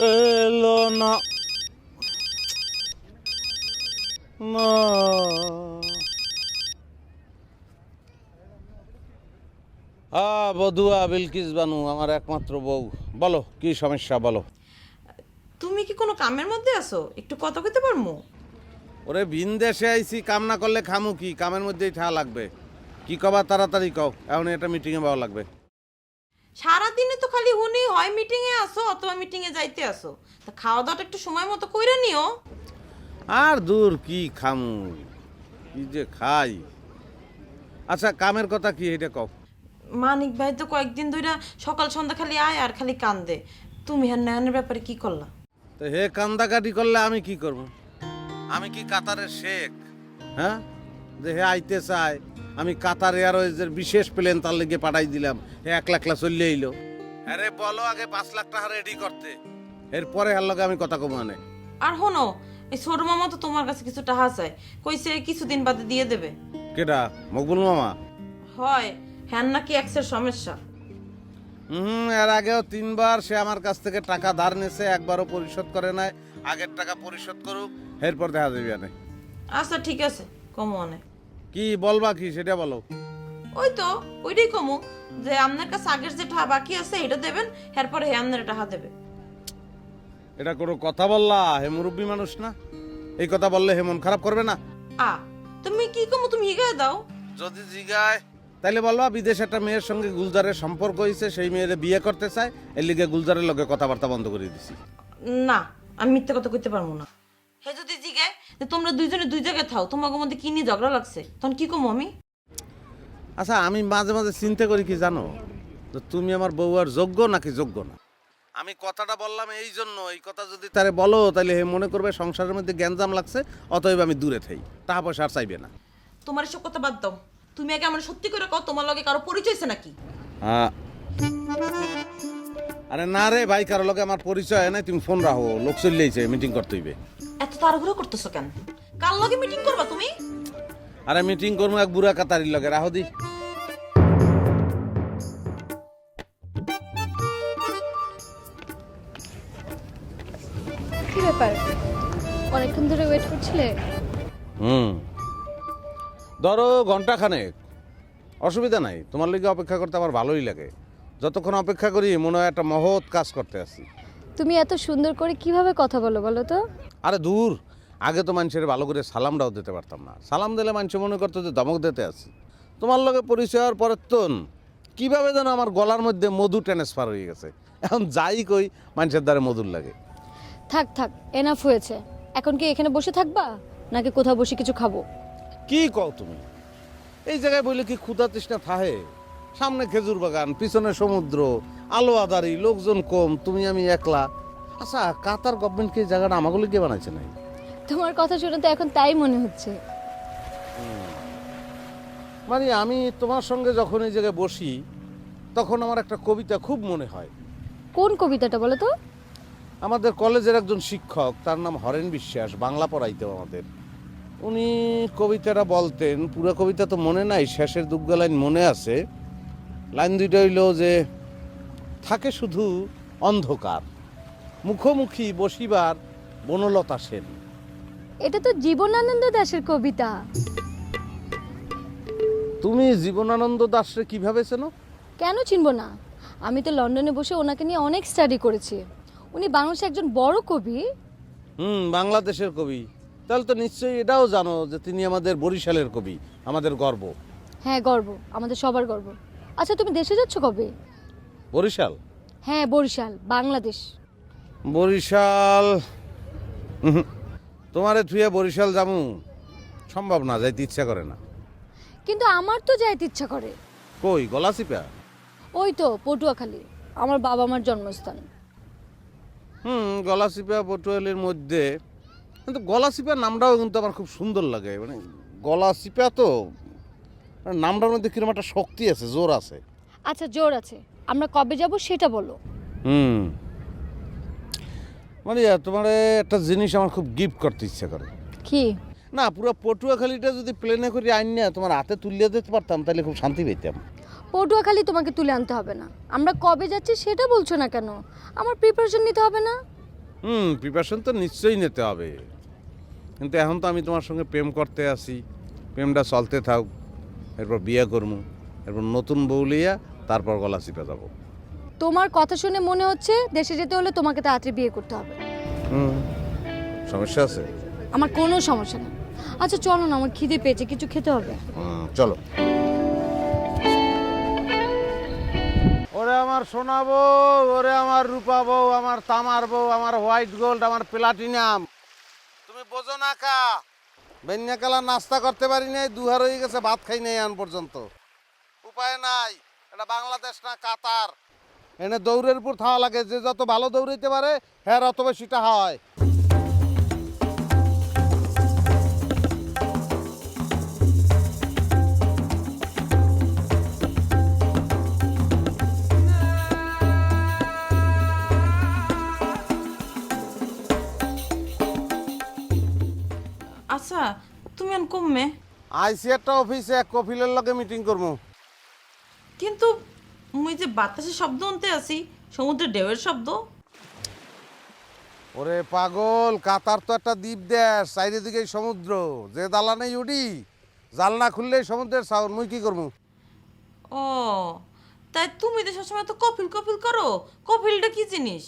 এলো না না। বধুয়া বিলকিস বানু, আমার একমাত্র বউ। বলো কি সমস্যা, বলো। তুমি কি কোনো কামের মধ্যে আছো? একটু কথা কইতে পারমু? ওরে ভিন দেশে আইছি, কাম না করলে খামু কি? কামের মধ্যেই ঠা লাগবে। কি কবা তাড়াতাড়ি কও, এখন একটা মিটিংয়ে পাওয়া লাগবে। সারাদিনে তো খালি হুনি হয় মিটিং এ আসো অথবা মিটিং এ যাইতে আসো। তা খাওয়া দাওয়াটা একটু সময় মতো কইরা নিও। আর দূর কি খামু, কি যে খাই। আচ্ছা কামের কথা কি এটা কও। মানিক ভাই তো কয়েকদিন ধইরা সকাল সন্ধ্যা খালি আয় আর খালি কান্দে। তুমি হ্যাঁ নয়নের ব্যাপারে কি করলা? তো হে কান্দাকাটি করলে আমি কি করব? আমি কি কাতারের শেখ? হ্যাঁ, যে হে আইতে চায়, আমি কাতার এয়ারওয়েজের বিশেষ প্লেন তার লেগে পাঠাই দিলাম, হে 1 লাখ চলে এলো। আরে বলো আগে 5 লাখ টাকা রেডি করতে, এরপরে হার লগে আমি কথা কম। মানে আর হনো, এই ছোট মামা তো তোমার কাছে কিছু টাকা চায়, কইছে কিছুদিন বাদে দিয়ে দেবে। কেডা? মকবুল মামা? হয় হ্যাঁ নাকি এক্সের সমস্যা। এর আগেও 3বার সে আমার কাছ থেকে টাকা ধার নিয়েছে, একবারও পরিশোধ করে নাই। আগের টাকা পরিশোধ করুক, এরপর দেখা যাবে। না আচ্ছা ঠিক আছে, কমো অনেক। কি বলবা, কি সেটা বলো। ওই তো ওইটাই কমু, যে আপনার কাছে আগের যে টাকা বাকি আছে এটা দেবেন, এরপরে হে আপনার টাকা দেবে। এটা কোনো কথা বললা? হে মুরব্বী মানুষ না, এই কথা বললে হে মন খারাপ করবে না? তুমি কি কমু, তুমি হিগায় দাও। যদি জিগায় তাইলে বলবা বিদেশে একটা মেয়ের সঙ্গে গুলজারের সম্পর্ক হয়েছে, সেই মেয়েরে বিয়ে করতে চায়, এর লিগে গুলজারের লগে কথাবার্তা বন্ধ করে দিছি। না, আমি মিথ্যা কথা কইতে পারবো না। হে যদি জিগায় যে তোমরা দুইজনে দুই জায়গায় থাও, তোমাদের মধ্যে কি নিয়ে ঝগড়া লাগছে, তখন কি কমু আমি? আচ্ছা আমি মাঝে মাঝে চিন্তা করি কি জানো, যে তুমি আমার বউ আর যোগ্য নাকি যোগ্য না। আমি কথাটা বললাম এই জন্য, এই কথা যদি তারে বলো তাহলে হে মনে করবে সংসারের মধ্যে গ্যাঞ্জাম লাগছে, অতএব আমি দূরে থাই, টাকা পয়সা আর চাইবে না। তোমার এসব কথা বাদ দাও। তুমি আগে আমার সত্যি করে কও, তোমার লগে কারো পরিচয় আছে নাকি? আরে না রে ভাই, কারো লগে আমার পরিচয় নাই, তুমি ফোন রাখো, লোক চললেইছে, মিটিং করতে হইবে। এত তাড়াহুড়ো করতেছো কেন? কার লগে মিটিং করবা তুমি? আরে মিটিং করবো এক বুড়া কাতারির লগে, রাহো দি। কি ব্যাপার, অনেকক্ষণ ধরে ওয়েট করছিলে? ধরো ঘন্টাখানেক, অসুবিধা নাই, তোমার লিগে অপেক্ষা করতে আমার ভালোই লাগে। যতক্ষণ অপেক্ষা করি মনে হয় একটা মহৎ কাজ করতে আসি। তুমি এত সুন্দর করে কিভাবে কথা বলো বলো তো? আরে দূর, আগে তো মানুষের ভালো করে সালামটাও দিতে পারতাম না। সালাম দিলে মানুষ মনে করতো যে ধমক দিতে আসি। তোমার লগে পরিচয় হওয়ার পরে তো কীভাবে যেন আমার গলার মধ্যে মধু ট্রান্সফার হয়ে গেছে। এখন যাই কই মানুষের দ্বারা মধুর লাগে। থাক থাক, এনাফ হয়েছে। এখন কি এখানে বসে থাকবা নাকি কোথাও বসে কিছু খাবো? কি কও তুমি? এই জায়গায় বললে কি ক্ষুধা তৃষ্ণা থাহে? সামনে খেজুর বাগান, পিছনে সমুদ্র, আলো আদারি, লোকজন কম, তুমি আমি একলা। আচ্ছা কাতার গভর্নমেন্টকে এই জায়গাটা আমাগুলো কে বানাইছে নাই? তোমার কথা শুনে তো এখন তাই মনে হচ্ছে। মানে আমি তোমার সঙ্গে যখন এই জায়গায় বসি তখন আমার একটা কবিতা খুব মনে হয়। কোন কবিতাটা বলো তো? আমাদের কলেজের একজন শিক্ষক, তার নাম হরেন বিশ্বাস, বাংলা পড়াইতো আমাদের। উনি কবিতাটা বলতেন, পুরো কবিতা তো মনে নাই, শেষের দুগ্গা লাইন মনে আছে। লাইন দুইটা হইল যে, থাকে শুধু অন্ধকার, মুখোমুখি বসিবার বনলতা সেন। এটা তো জীবনানন্দ দাশের কবিতা। তুমি জীবনানন্দ দাশরে কিভাবে চেনো? কেন চিনবো না? আমি তো লন্ডনে বসে ওনাকে নিয়ে অনেক স্টাডি করেছি। উনি বাংলাদেশের একজন বড় কবি। বাংলাদেশের কবি। তাহলে তো নিশ্চয়ই এটাও জানো যে তিনি আমাদের বরিশালের কবি, আমাদের গর্ব। হ্যাঁ গর্ব, আমাদের সবার গর্ব। আচ্ছা তুমি দেশে যাচ্ছ কবে? বরিশাল? হ্যাঁ বরিশাল, বাংলাদেশ। বরিশাল তোমারে থুয়ে বরিশাল যামু সম্ভব না, যাইতে ইচ্ছা করে না। কিন্তু আমার তো যাইতে ইচ্ছা করে। কই? গলাচিপা? ওই তো পটুয়াখালী, আমার বাবা মার জন্মস্থান। গলাচিপা পটুয়ালির মধ্যে, কিন্তু গলাচিপা নামটাও কিন্তু আমার খুব সুন্দর লাগে। মানে গলাচিপা তো নামটার মধ্যে কিরকম একটা শক্তি আছে, জোর আছে। আচ্ছা জোর আছে, আমরা কবে যাব সেটা বলো। মানে তোমার একটা জিনিস আমার খুব গিফট করতে ইচ্ছা করে। কি? না, পুরো পটুয়াখালীটা যদি প্লেনে করে আইন না তোমার হাতে তুলিয়ে দিতে পারতাম, তাহলে খুব শান্তি পেতাম। পটুয়াখালী তোমাকে তুলে আনতে হবে না। আমরা কবে যাচ্ছি সেটা বলছো না কেন? আমার প্রিপারেশন নিতে হবে না? প্রিপারেশন তো নিশ্চয়ই নিতে হবে, কিন্তু এখন তো আমি তোমার সঙ্গে প্রেম করতে আসি, প্রেমটা চলতে থাক, এরপর বিয়ে করবো, এরপর নতুন বউ লিয়া তারপর গলা চিপে যাবো। তোমার কথা শুনে মনে হচ্ছে দেশে যেতে হলে তোমাকে তাড়াতাড়ি বিয়ে করতে হবে। সমস্যা আছে? আমার কোনো সমস্যা নেই। আচ্ছা চলো না, আমার খিদে পেয়েছে, কিছু খেতে হবে। চলো। ওরে আমার সোনা বউ, ওরে আমার রূপা বউ, আমার তামার বউ, আমার হোয়াইট গোল্ড, আমার প্লাটিনাম, তুমি বোঝো না কা বেন্যাকালা নাস্তা করতে পারি নাই, দুহার হয়ে গেছে, ভাত খাই নাই এখন পর্যন্ত। উপায় নাই, এটা বাংলাদেশ না কাতার, এনে দৌড়ের উপর থাওয়া লাগে, যে যত ভালো দৌড়াইতে পারে হ্যাঁ অত বেশিটা হয়। আচ্ছা তুমি আন কমবে, আইসি একটা অফিসে এক কফিলের লগে মিটিং করবো। কিন্তু মুই যে বাতাসের শব্দ আনতে আছি, সমুদ্রের ঢেউয়ের শব্দ। ওরে পাগল, কাতার তো একটা দ্বীপ দেশ, চারিদিকে সমুদ্র, যে দালানে উডি জালনা খুললেই সমুদ্রের সাউন্ড, মুই কি করবো? ও তাই তুমি তো সবসময় তো কপিল কপিল করো, কপিলটা কি জিনিস?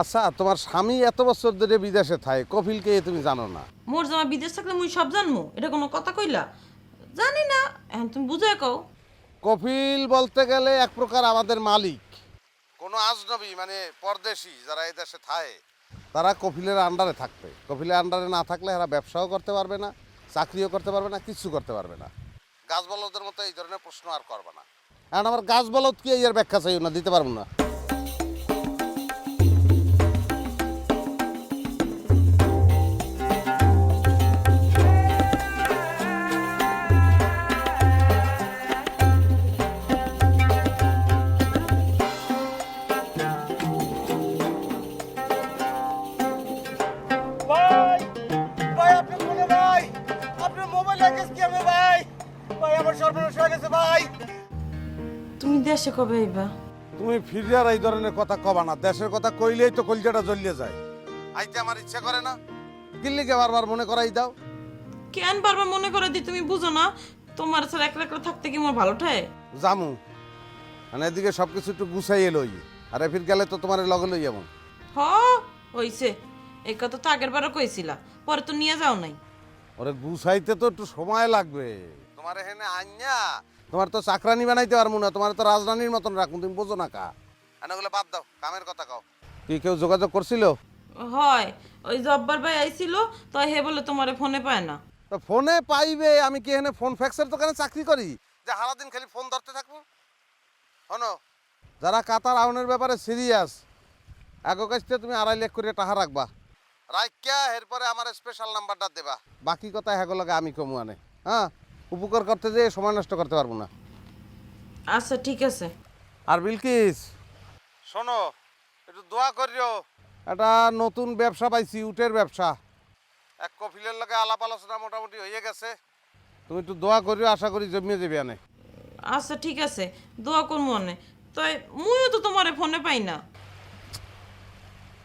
আচ্ছা, তোমার স্বামী এত বছর ধরে বিদেশে থাকে, কফিলকে তুমি জানো না? মোর জামা বিদেশ থাকলে মুই সব জানবো, এটা কোনো কথা কইলা? জানি না, এখন তুমি বুঝাই কও। কফিল বলতে গেলে এক প্রকার আমাদের মালিক, কোনো আজনবী মানে পরদেশি যারা এই দেশে থাকে তারা কফিলের আন্ডারে থাকবে। কফিলের আন্ডারে না থাকলে এরা ব্যবসাও করতে পারবে না, চাকরিও করতে পারবে না, কিচ্ছু করতে পারবে না। গাছ বলদের মতো এই ধরনের প্রশ্ন আর করবে না। এখন আমার গাছ বলদ কি এর ব্যাখ্যা চাইও না, দিতে পারবো না। ভাই ভাই আপনি কোনে ভাই? আপনার মোবাইল হ্যাকেজ কি আমি ভাই? ভাই আমার সর্বনাশ হয়ে গেছে ভাই। তুমি দেশে কবে আইবা? তুমি ফিরে আর এই ধরনের কথা কবা না, দেশের কথা কইলেই তো কলজাটা জ্বলিয়ে যায়। আইতে আমার ইচ্ছা করে না, দিল্লিকে বারবার মনে করাই দাও। কেন বারবার মনে করে দি? তুমি বুঝো না তোমার ছাড়া একলা একলা থাকতে কি আমার ভালো ঠায়? জামু মানে এদিকে সবকিছু একটু গুছাইয়ে লই, আর ফির গেলে তো তোমার লগে লই যাবো। হ হইছে, এই কথা তো আগের বারও কইছিলা, পরে তো নিয়ে যাও নাই। ওরে গুছাইতে তো একটু সময় লাগবে। তোমার এখানে আইনা তোমার তো চাকরানি বানাইতে পারবো না, তোমার তো রাজধানীর মতন রাখুন, তুমি বোঝো না কা। এনাগুলো বাদ দাও, কামের কথা কও। কি কেউ যোগাযোগ করছিল? হয়, ওই জব্বার ভাই আইছিল, তো হে বলে তোমারে ফোনে পায় না। তো ফোনে পাইবে, আমি কি এখানে ফোন ফ্যাক্সের দোকানে চাকরি করি যে সারাদিন খালি ফোন ধরতে থাকবো? শোনো, যারা কাতার আউনের ব্যাপারে সিরিয়াস, আগো কাছতে তুমি 2.5 লাখ করে টাকা রাখবা, রাখিয়া এরপরে আমার স্পেশাল নাম্বারটা দেবা। বাকি কথা হ্যাগো লাগে আমি কমু আনে। হ্যাঁ, উপকার করতে যেয়ে সময় নষ্ট করতে পারবো না। আচ্ছা ঠিক আছে। আর বিলকিস শোনো, একটু দোয়া করিও, একটা নতুন ব্যবসা পাইছি, উটের ব্যবসা। এক কফিলের লগে আলাপ আলোচনা মোটামুটি হয়ে গেছে, তুমি একটু দোয়া করিও, আশা করি জমিয়ে যাবে আনে। আচ্ছা ঠিক আছে, দোয়া করবো মনে। তাই মুইও তো তোমারে ফোনে পাই না।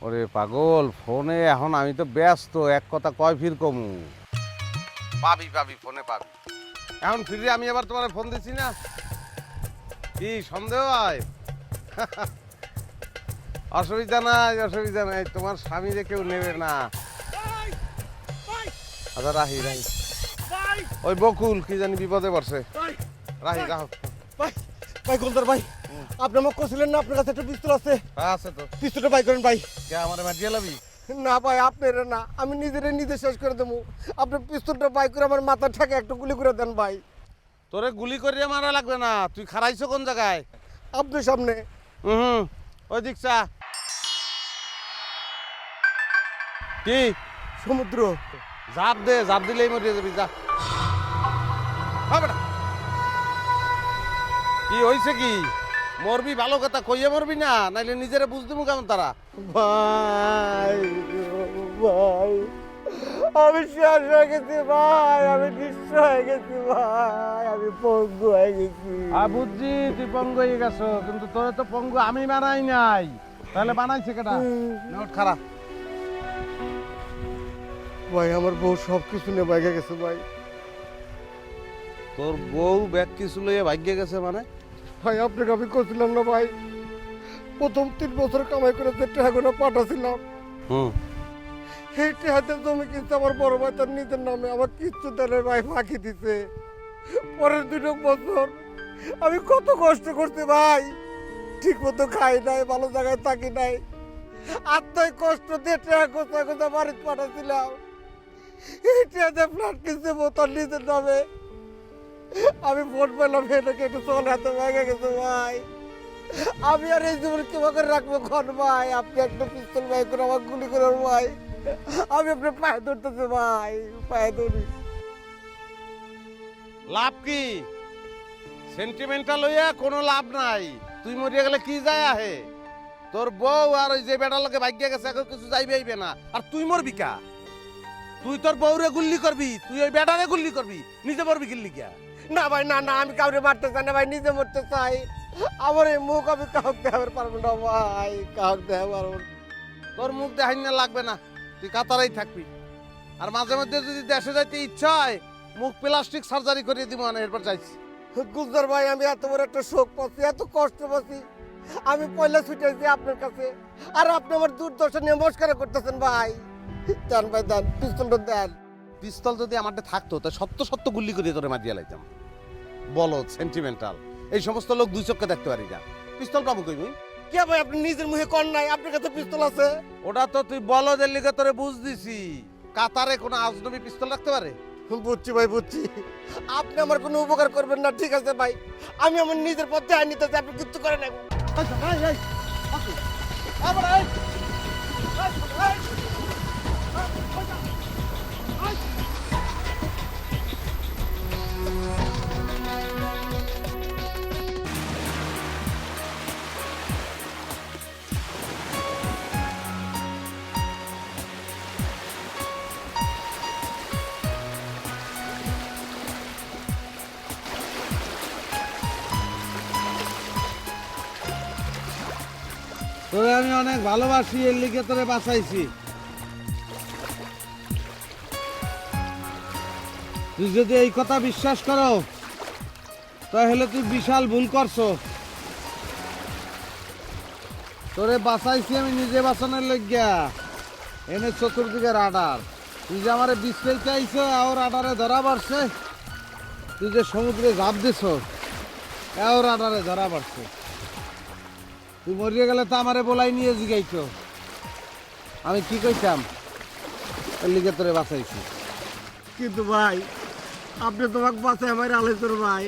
ওরে পাগল, ফোনে এখন আমি তো ব্যস্ত, এক কথা কয় ফির কমু। পাবি পাবি, ফোনে পাবি। এখন ফিরে আমি আবার তোমার ফোন দিছি না, কি সন্দেহ হয়? অসুবিধা নাই, অসুবিধা নাই, তোমার স্বামীরে কেউ নেবে না। ভাই ভাই আচ্ছা রাহি রাহি, ভাই ওই বকুল কি জানি বিপদে পড়ছে, ভাই রাহি রাহ। ভাই ভাই গোলদার ভাই, আপনি আমাকে কছিলেন না আপনার কাছে একটা পিস্তল আছে? আছে তো, পিস্তলটা বাই করেন ভাই। কে আমার মাটিয়ে লাবি? না ভাই আপনার না, আমি নিজে শেষ করে দেবো। আপনি পিস্তলটা বাই করে আমার মাথার ঠাকে একটু গুলি করে দেন ভাই। তোরে গুলি করিয়ে মারা লাগবে না, তুই খারাইছো কোন জায়গায়? আপনার সামনে। হুম, ওই দিক চা। কি সমুদ্র। ঝাঁপ দে, ঝাঁপ দিলেই মরিয়ে যাবি, যা। হ্যাঁ বেটা, কি হয়েছে কি? মরবি ভালো কথা, কইয়ে মরবি না, নাইলে নিজেরে বুঝ দিবো কেমন তারা। ভাই ভাই আমি শেষ হয়ে গেছি ভাই, আমি নিঃস্ব হয়ে গেছি ভাই, আমি পঙ্গু হয়ে গেছি। বুঝছি তুই পঙ্গু হয়ে গেছো, কিন্তু তোরে তো পঙ্গু আমি বানাই নাই, তাহলে বানাইছে কেটা? নোট খারাপ, ভাই আমার বউ সব কিছু নিয়ে বাইকে গেছে ভাই। তোর বউ ব্যাগ কিছু লইয়া ভাগ্যে গেছে মানে? ভাই আপনাকে আমি করছিলাম না ভাই, প্রথম 3 বছর কামাই করে যে টাকাগুলো পাঠাছিলাম, হুম। সেই টাকাতে জমি কিনতে আমার বড় ভাই তার নিজের নামে আমার কিচ্ছু দেয় ভাই, ফাঁকি দিতে। পরের 2 বছর আমি কত কষ্ট করছি ভাই, ঠিক মতো খাই নাই, ভালো জায়গায় থাকি নাই, আত্মায় কষ্ট দিয়ে টাকা কোথায় কোথায় বাড়িতে পাঠাচ্ছিলাম। এই টাকাতে ফ্ল্যাট কিনতে তার নিজের নামে। আমি ফোন পেলাম এটাকে একটু চলে হাতে ভেঙে গেছে ভাই। আমি আর এই জীবন কিভাবে রাখবো খন ভাই? আপনি একটা পিস্তল ভাই করে আমার গুলি করার ভাই, আমি আপনার পায়ে ধরতেছি ভাই, পায়ে ধরি। লাভ কি? সেন্টিমেন্টাল হইয়া কোনো লাভ নাই। তুই মরিয়া গেলে কি যায় আহে? তোর বউ আর ওই যে বেটার লোকে ভাগ্যে গেছে, এখন কিছু যাইবে আইবে না। আর তুই মরবি কা? তুই তোর বউরে গুল্লি করবি, তুই ওই বেটারে গুল্লি করবি, নিজে মরবি কিল্লি কা? না ভাই, না না, আমি কাউরে মারতে চাই না ভাই, নিজে মরতে চাই। আমার এই মুখ আমি কাউকে দেখাতে পারবো না ভাই, কাউকে দেখাতে পারবো না। তোর মুখ দেখাই না লাগবে না, তুই কাতারাই থাকবি। আর মাঝে মধ্যে যদি দেশে যাইতে ইচ্ছা হয়, মুখ প্লাস্টিক সার্জারি করিয়ে দিব না, এরপর যাইছি। গুলজার ভাই, আমি এত বড় একটা শোক পাচ্ছি, এত কষ্ট পাচ্ছি, আমি পয়লা ছুটেছি আপনার কাছে, আর আপনি আমার দুর্দশা নিয়ে মস্কারা করতেছেন ভাই। দেন ভাই, দেন পিস্তলটা দেন। পিস্তল যদি আমারটা থাকতো তা সত্য সত্য গুল্লি করিয়ে তোরে মারিয়া লাইতাম। বলো সেন্টিমেন্টাল, এই সমস্ত লোক দুই চোখে দেখতে পারি না। পিস্তল পাবো কই মুই? কে ভাই, আপনি নিজের মুখে কর নাই আপনার কাছে পিস্তল আছে? ওটা তো তুই বলদের লিগে তোরে বুঝ দিছি। কাতারে কোনো আজনবী পিস্তল রাখতে পারে? বুঝছি ভাই, বুঝছি। আপনি আমার কোনো উপকার করবেন না, ঠিক আছে ভাই, আমি আমার নিজের পথে আইন নিতে চাই, আপনি কিছু করেন না। তোরে আমি অনেক ভালোবাসি, এর লিগে তোরে বাঁচাইছি। তুই যদি এই কথা বিশ্বাস করো তাহলে তুই বিশাল ভুল করছো। তোরে বাঁচাইছি আমি নিজে বাঁচানোর লজ্ঞা। এনে চতুর্দিকে রাডার, তুই যে আমারে বিশ্রাই চাইছো, আর রাডারে ধরা পড়ছে। তুই যে সমুদ্রে ঝাঁপ দিছ, এও রাডারে ধরা পড়ছে। তুই মরিয়ে গেলে তো আমারে বলাই নিয়ে জিগাইতো, আমি কি কইতাম? এর লিগে তোরে বাঁচাইছি। কিন্তু ভাই, আপনি তোমাকে বাঁচাই আমার আলোচর ভাই,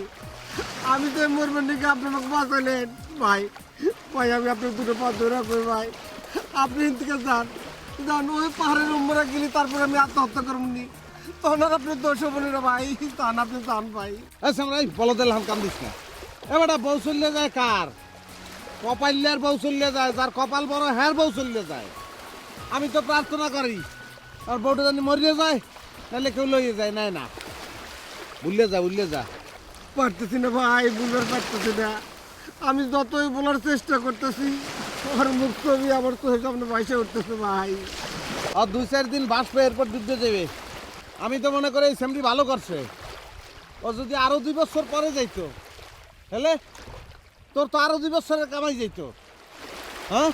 আমি তো মরবেন নাকি আপনি আমাকে বাঁচাইলেন ভাই। ভাই আমি আপনার 2 পা ধরে রাখবো ভাই, আপনি থেকে যান, যান ওই পাহাড়ের উম্মরা গেলি, তারপরে আমি আত্মহত্যা করবনি, তখন আর আপনি দোষ হবেন না ভাই, তান আপনি যান ভাই। এই বলদের হাম কাম দিস না। এবারটা বউ চললে যায় কার? কপাইলের বউ চললে যায়, যার কপাল বড় হ্যার বউ চললে যায়। আমি তো প্রার্থনা করি আর বউটা জানি মরিয়ে যায়, নাহলে কেউ লইয়ে যায়। নাই না, ভুললে যা, ভুললে যা। পারতেছি না ভাই, বুঝবার পারতেছি না। আমি যতই বলার চেষ্টা করতেছি, আমার মুখ ছবি আমার চোখের সামনে ভাইসে উঠতেছে ভাই। আর 2-4 দিন বাঁচবে, এরপর যুদ্ধে যাবে। আমি তো মনে করি এই সেমটি ভালো করছে। ও যদি আরো 2 বছর পরে যাইতো, হেলে তোর তো আরো 2 বছরের কামাই যাইতো। হ্যাঁ,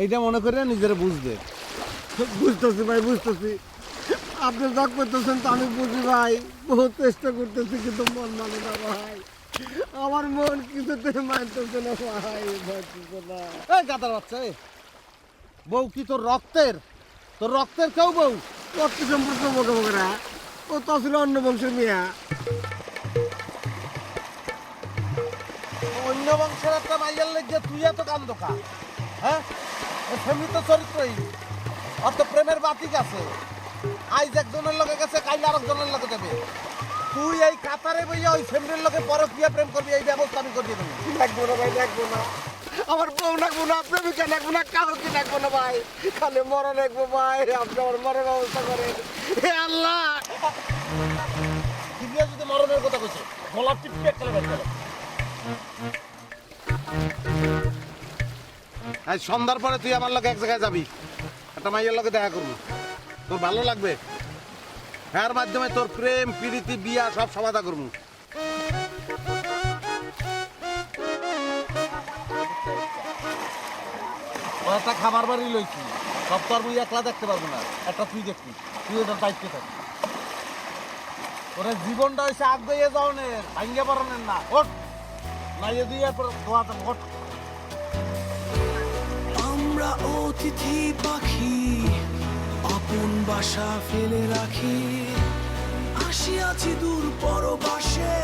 এইটা মনে করে নিজের বুঝবে। বুঝতেছি ভাই, বুঝতেছি, আপনি যা করতেছেন তা আমি বুঝি ভাই, বহুত চেষ্টা করতেছি, কিন্তু মন মানে না ভাই, আমার মন কিছুতে মানতেছে না ভাই, মানতেছে না। এই গাদার বাচ্চা, বউ কি তোর রক্তের? তোর রক্তের কেউ বউ? কত সম্পর্ক বকে বকেরা, ও তো ছিল অন্য বংশের মেয়া। অন্য বংশের একটা মাইয়ার লেগে তুই এত কান্দ কা? হ্যাঁ, ফ্যামিলি তো চরিত্রই, অত প্রেমের বাতিক আছে। আইজ একজনের লগে গেছে, কাইলে আরেকজনের লগে যাবে। তুই এই কাতারে বইয়া ওই ফ্যামিলির লগে পরকীয়া প্রেম করবি, এই ব্যবস্থা আমি করিয়ে দেবো। লাগবো না ভাই, লাগবো না, আমার বউ লাগবো না, প্রেমিকা লাগবো না, কারো কি লাগবো না ভাই, খালি মরা লাগবো ভাই, আপনি আমার মরার ব্যবস্থা করেন। হে আল্লাহ, দিদিয়া যদি মরণের কথা কইছে, গলা টিপে একটা বের করো। আজ সন্ধ্যার পরে তুই আমার লগে এক জায়গায় যাবি, একটা মাইয়ের লগে দেখা করবি। তোর ভালো লাগবে, এর মাধ্যমে তোর প্রেম প্রীতি বিয়া সব সমাধা করবো। একটা খাবার বাড়ি লইছি, সব তো আর মুই একলা দেখতে পারবো না, একটা তুই দেখবি, তুই ওটার দায়িত্বে থাকবি। তোর জীবনটা হয়েছে আগে যাওনের, ভাঙ্গে পড়ানের না। ওঠ নাইয়ে দিয়ে দোয়া ওঠ। আমরা অতিথি পাখি, আপন বাসা ফেলে রাখি, আসিয়াছি দূর পরবাসে।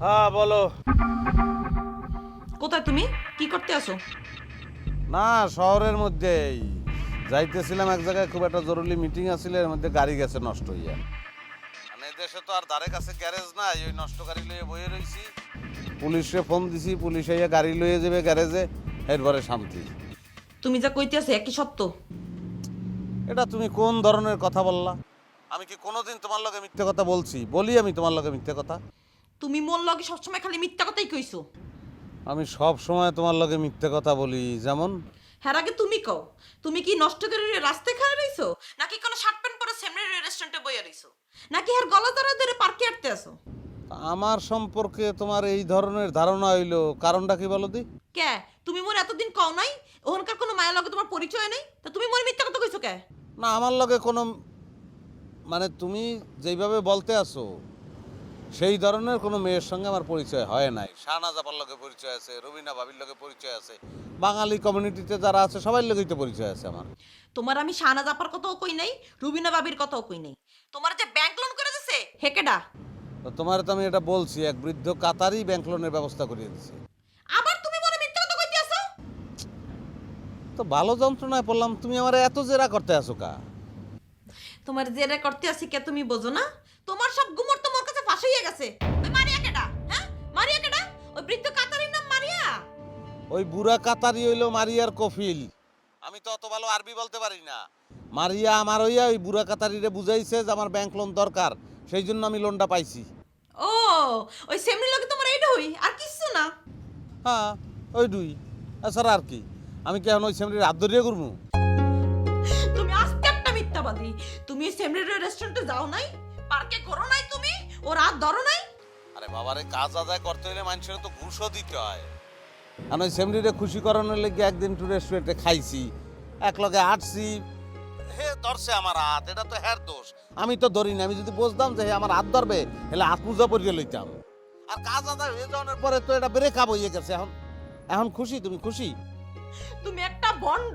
হ্যাঁ বলো। কোথায় তুমি? কি করতে আসো? না, শহরের মধ্যেই যাইতেছিলাম এক জায়গায়, খুব একটা জরুরি মিটিং আছিল, এর মধ্যে গাড়ি গেছে নষ্ট হইয়া। মানে দেশে তো আর ধারে কাছে গ্যারেজ নাই, ওই নষ্ট গাড়ি লইয়ে বইয়ে রইছি। পুলিশে ফোন দিছি, পুলিশ আইয়া গাড়ি লইয়ে যাবে গ্যারেজে, এরপরে শান্তি। তুমি যা কইতে আছো একই সত্য? এটা তুমি কোন ধরনের কথা বললা? আমি কি কোনোদিন তোমার লগে মিথ্যে কথা বলছি? বলি আমি তোমার লগে মিথ্যে কথা? তুমি মোর লগে সবসময় খালি মিথ্যা কথাই কইছো। আমি সব সময় তোমার লগে মিথ্যে কথা বলি, যেমন হ্যাঁ আগে তুমি কও, তুমি কি নষ্ট করে রাস্তায় খাড়া রইছো, নাকি কোনো শার্ট প্যান্ট পরে সেমরি রেস্টুরেন্টে বইয়া রইছো, নাকি আর গলা ধরে পার্কে আটতে আসো? আমার সম্পর্কে তোমার এই ধরনের ধারণা হইলো, কারণটা কি বলো দি? কে তুমি মোর এতদিন কও নাই ওখানকার কোনো মায়ের লগে তোমার পরিচয় নেই, তা তুমি মোর মিথ্যা কথা কইছো কে? না, আমার লগে কোনো, মানে তুমি যেইভাবে বলতে আসো সেই ধরনের কোনো মেয়ের সঙ্গে আমার পরিচয় হয় নাই। শাহনাজ আপার লগে পরিচয় আছে, রবিনা ভাবির লগে পরিচয় আছে, বাঙালি কমিউনিটিতে যারা আছে সবার লগেই তো পরিচয় আছে আমার। তোমার আমি শাহনাজ আপার কথাও কই নাই, রুবিনা বাবির কথাও কই নাই। তোমার যে ব্যাংক লোন করে দিছে হেকেডা? তো তোমার তো আমি এটা বলছি, এক বৃদ্ধ কাতারই ব্যাংক লোনের ব্যবস্থা করিয়ে দিছে। আবার তুমি মোরে মিথ্যা কথা কইতে আসো? তো ভালো যন্ত্রণায় পড়লাম, তুমি আমার এত জেরা করতে আসো কা? তোমার জেরে করতে আসি কে তুমি বোঝো না? তোমার সব গুমর তো মোর কাছে ফাঁস হইয়া গেছে। ওই মারিয়া কেডা? হ্যাঁ মারিয়া কেডা? ওই বৃদ্ধ কাতারির নাম মারিয়া? ওই বুড়া কাতারি হইলো মারিয়ার কফিল। আমি তো অত ভালো আরবি বলতে পারি না। মারিয়া আমার হইয়া ওই বুড়া কাতারিরে বুঝাইছে যে আমার ব্যাংক লোন দরকার, সেই জন্য আমি লোনটা পাইছি। ও ওই সেমনি লোকে তোমার এইটা হই আর কিছু না? হ্যাঁ ওই দুই, এছাড়া আর কি? আমি কি এখন ওই সেমরির হাত ধরিয়ে করবো? তুমি আস্তে একটা মিথ্যাবাদী। তুমি সেমরি রেস্টুরেন্টে যাও নাই, পার্কে ঘোরো নাই, তুমি ও রাত ধরো নাই? আরে বাবারে, কাজ আদায় করতে হলে মানুষের তো ঘুষও দিতে হয়। আর ওই সেমরিরে খুশি করানোর লেগে একদিন টু রেস্টুরেন্টে খাইছি, এক লগে আটছি, হে ধরছে আমার হাত, এটা তো হ্যার দোষ। আমি তো ধরি না, আমি যদি বুঝতাম যে হে আমার হাত ধরবে তাহলে হাত পূজা পরিয়ে লইতাম। আর কাজ আদায় হয়ে যাওয়ার পরে তো এটা ব্রেকআপ হয়ে গেছে। এখন এখন খুশি? তুমি খুশি? তুমি একটা ভণ্ড,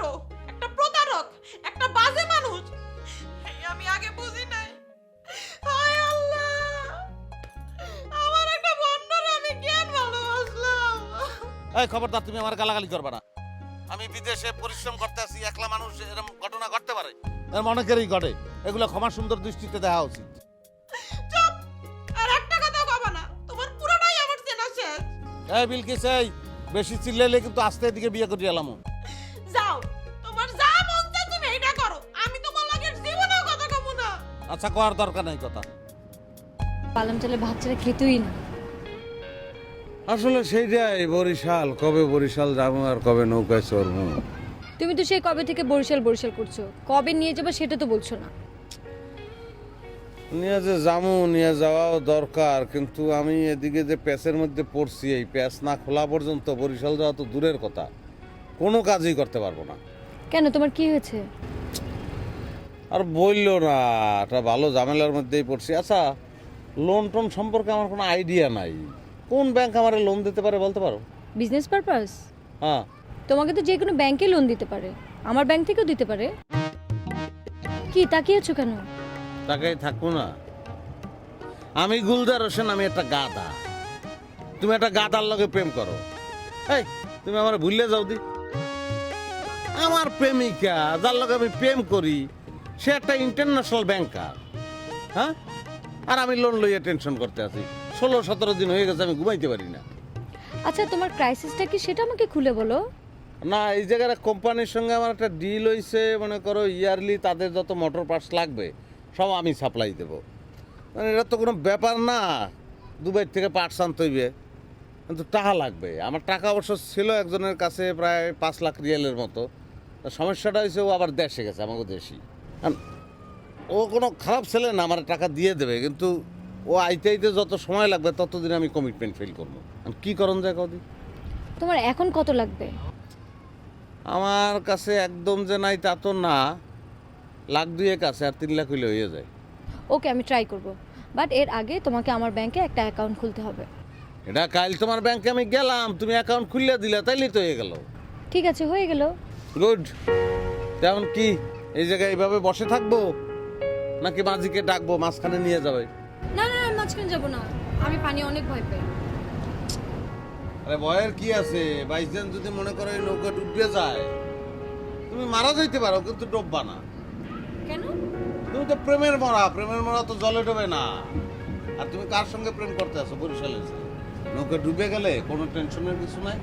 একটা প্রতারক, একটা বাজে মানুষ। এই আমি আগে বুঝি নাই। হায় আল্লাহ, আমার একটা ভণ্ডরে আমি কেন ভালোবাসলাম? এই খবরদার, তুমি আমার গালাগালি করবে না। আমি বিদেশে পরিশ্রম করতে আসি, একলা মানুষ এরকম ঘটনা ঘটতে পারে, এর অনেকেরই ঘটে। এগুলো ক্ষমা সুন্দর দৃষ্টিতে দেখা উচিত। চুপ! আর একটা কথা কবা না, তোমার পুরোটাই আমার চেনা শেষ। এই বিলকিস, এই বেশি চিল্লাইলে কিন্তু আস্তে এদিকে বিয়ে করে এলাম। যাও, তোমার যা মন চায় তুমি এইটা করো, আমি তোমার লাগে জীবনেও কথা কব না। আচ্ছা, করার দরকার নাই কথা। পালাম চালে ভাত ছাড়া খেতেই না। আসলে সেইটাই, বরিশাল কবে বরিশাল যাবো আর কবে নৌকায় চড়বো। তুমি তো সেই কবে থেকে বরিশাল বরিশাল করছো, কবে নিয়ে যাবো সেটা তো বলছো না। নিয়ে যে যাবো, নিয়ে যাওয়াও দরকার, কিন্তু আমি এদিকে যে প্যাচের মধ্যে পড়ছি, এই প্যাচ না খোলা পর্যন্ত বরিশাল যাওয়া তো দূরের কথা, কোনো কাজই করতে পারবো না। কেন, তোমার কি হয়েছে? আর বললো না, একটা ভালো ঝামেলার মধ্যেই পড়ছি। আচ্ছা, লোন টোন সম্পর্কে আমার কোনো আইডিয়া নাই, কোন ব্যাংক আমার লোন দিতে পারে বলতে পারো? Business purpose? হ্যাঁ। তোমাকে তো যে কোনো ব্যাংকে লোন দিতে পারে, আমার ব্যাংক থেকেও দিতে পারে। কি তাকিয়েছো কেন? তাকে থাকবো না? আমি গুলজার হোসেন, আমি একটা গাধা, তুমি একটা গাধার লগে প্রেম করো। এই তুমি আমার ভুললে যাও দি। আমার প্রেমিকা যার লগে আমি প্রেম করি সে একটা ইন্টারন্যাশনাল ব্যাংকার, হ্যাঁ? আর আমি লোন লইয়া টেনশন করতে আছি, 16-17 দিন হয়ে গেছে, আমি ঘুমাইতে পারি না। আচ্ছা, তোমার ক্রাইসিসটা কি সেটা আমাকে খুলে বলো। না, এই জায়গায় কোম্পানির সঙ্গে আমার একটা ডিল হয়েছে, মনে করো ইয়ারলি তাদের যত মোটর পার্টস লাগবে সব আমি সাপ্লাই দেবো। মানে এটা তো কোনো ব্যাপার না, দুবাই থেকে পার্টস আনতে হইবে। কিন্তু টাকা লাগবে। আমার টাকা অবশ্য ছিল একজনের কাছে প্রায় 5 লাখ রিয়ালের মতো। তা সমস্যাটা হয়েছে ও আবার দেশে গেছে, আমাকে দেশি। ও কোনো খারাপ ছেলে না, আমার টাকা দিয়ে দেবে, কিন্তু ও আইতে আইতে যত সময় লাগবে ততদিন আমি কমিটমেন্ট ফিল করবো। কি করণ যায় কদি? তোমার এখন কত লাগবে? আমার কাছে একদম যে নাই তা তো না, 1,02,000 আছে, আর 3 লাখ হইলে হয়ে যায়। ওকে, আমি ট্রাই করব, বাট এর আগে তোমাকে আমার ব্যাংকে একটা অ্যাকাউন্ট খুলতে হবে। এটা কাল তোমার ব্যাংকে আমি গেলাম, তুমি অ্যাকাউন্ট খুললে দিলে, তাইলে তো হয়ে গেল। ঠিক আছে, হয়ে গেল। গুড। তেমন কি এই জায়গায় এইভাবে বসে থাকবো, নাকি মাঝিকে ডাকবো মাঝখানে নিয়ে যাবে? না না না, মাঝখানে যাবো না, আমি পানি অনেক ভয় পাই। আরে ভয়ের কি আছে? বাইচান্স যদি মনে করো এই নৌকা ডুবে যায়, তুমি মারা যাইতে পারো, কিন্তু ডুববা না। কেন? তুমি তো প্রেমের মরা তো জলে ডোবে না। আর তুমি কার সঙ্গে প্রেম করতে আছো? বরিশালের ছেলে। নৌকা ডুবে গেলে কোনো টেনশনের কিছু নাই।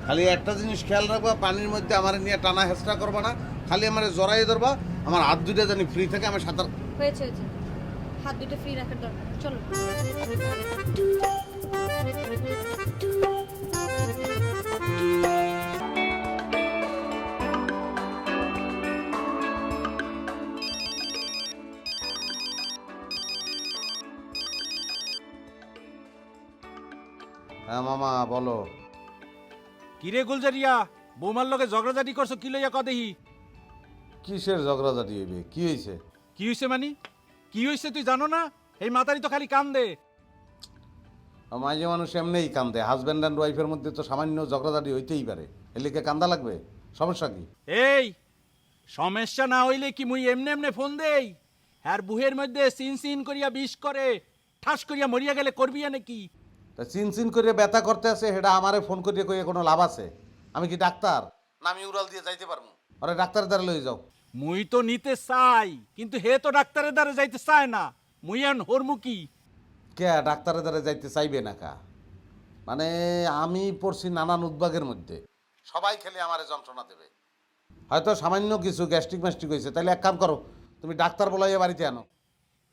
খালি একটা জিনিস খেয়াল রাখবা, পানির মধ্যে আমার নিয়ে টানা হেঁচড়া করবা না, খালি আমার জড়াই ধরবা, আমার হাত দুইটা জানি ফ্রি থাকে, আমি সাঁতার। হয়েছে হয়েছে, হাত দুটো ফ্রি রাখার দরকার, চলো। হ্যাঁ মামা বলো। কিরে গুলজারিয়া, বৌমার লগে ঝগড়াঝাটি করছো কি লইয়া কদেহি? কিসের ঝগড়াঝাটি হইবে? কি হয়েছে? কি হইছে মানি? কি হইছে তুই জানো না? এই মাতারি তো খালি কান্দে। মাঝে মানুষ এমনিই কান্দে, হাজব্যান্ড অ্যান্ড ওয়াইফের মধ্যে তো সামান্য ঝগড়াঝাটি হইতেই পারে, এলিকে কান্দা লাগবে? সমস্যা কি? এই সমস্যা না হইলে কি মুই এমনে এমনে ফোন দেই? আর বুহের মধ্যে সিন সিন করিয়া বিষ করে ঠাস করিয়া মরিয়া গেলে করবি নাকি? তা চিন করে ব্যথা করতে আছে, সেটা আমারে ফোন করিয়ে কইয়ে কোনো লাভ আছে? আমি কি ডাক্তার না আমি উড়াল দিয়ে যাইতে পারবো? আরে ডাক্তারের দ্বারা লই যাও। মুই তো নিতে চাই, কিন্তু হে তো ডাক্তারের দ্বারা যাইতে চায় না। মুই আন হরমু কি? কে ডাক্তারের দ্বারা যাইতে চাইবে না কা? মানে আমি পড়ছি নানান উদ্বাগের মধ্যে, সবাই খেলে আমারে যন্ত্রণা দেবে। হয়তো সামান্য কিছু গ্যাস্ট্রিক ম্যাস্ট্রিক হয়েছে, তাহলে এক কাম করো, তুমি ডাক্তার বলাইয়া বাড়িতে আনো।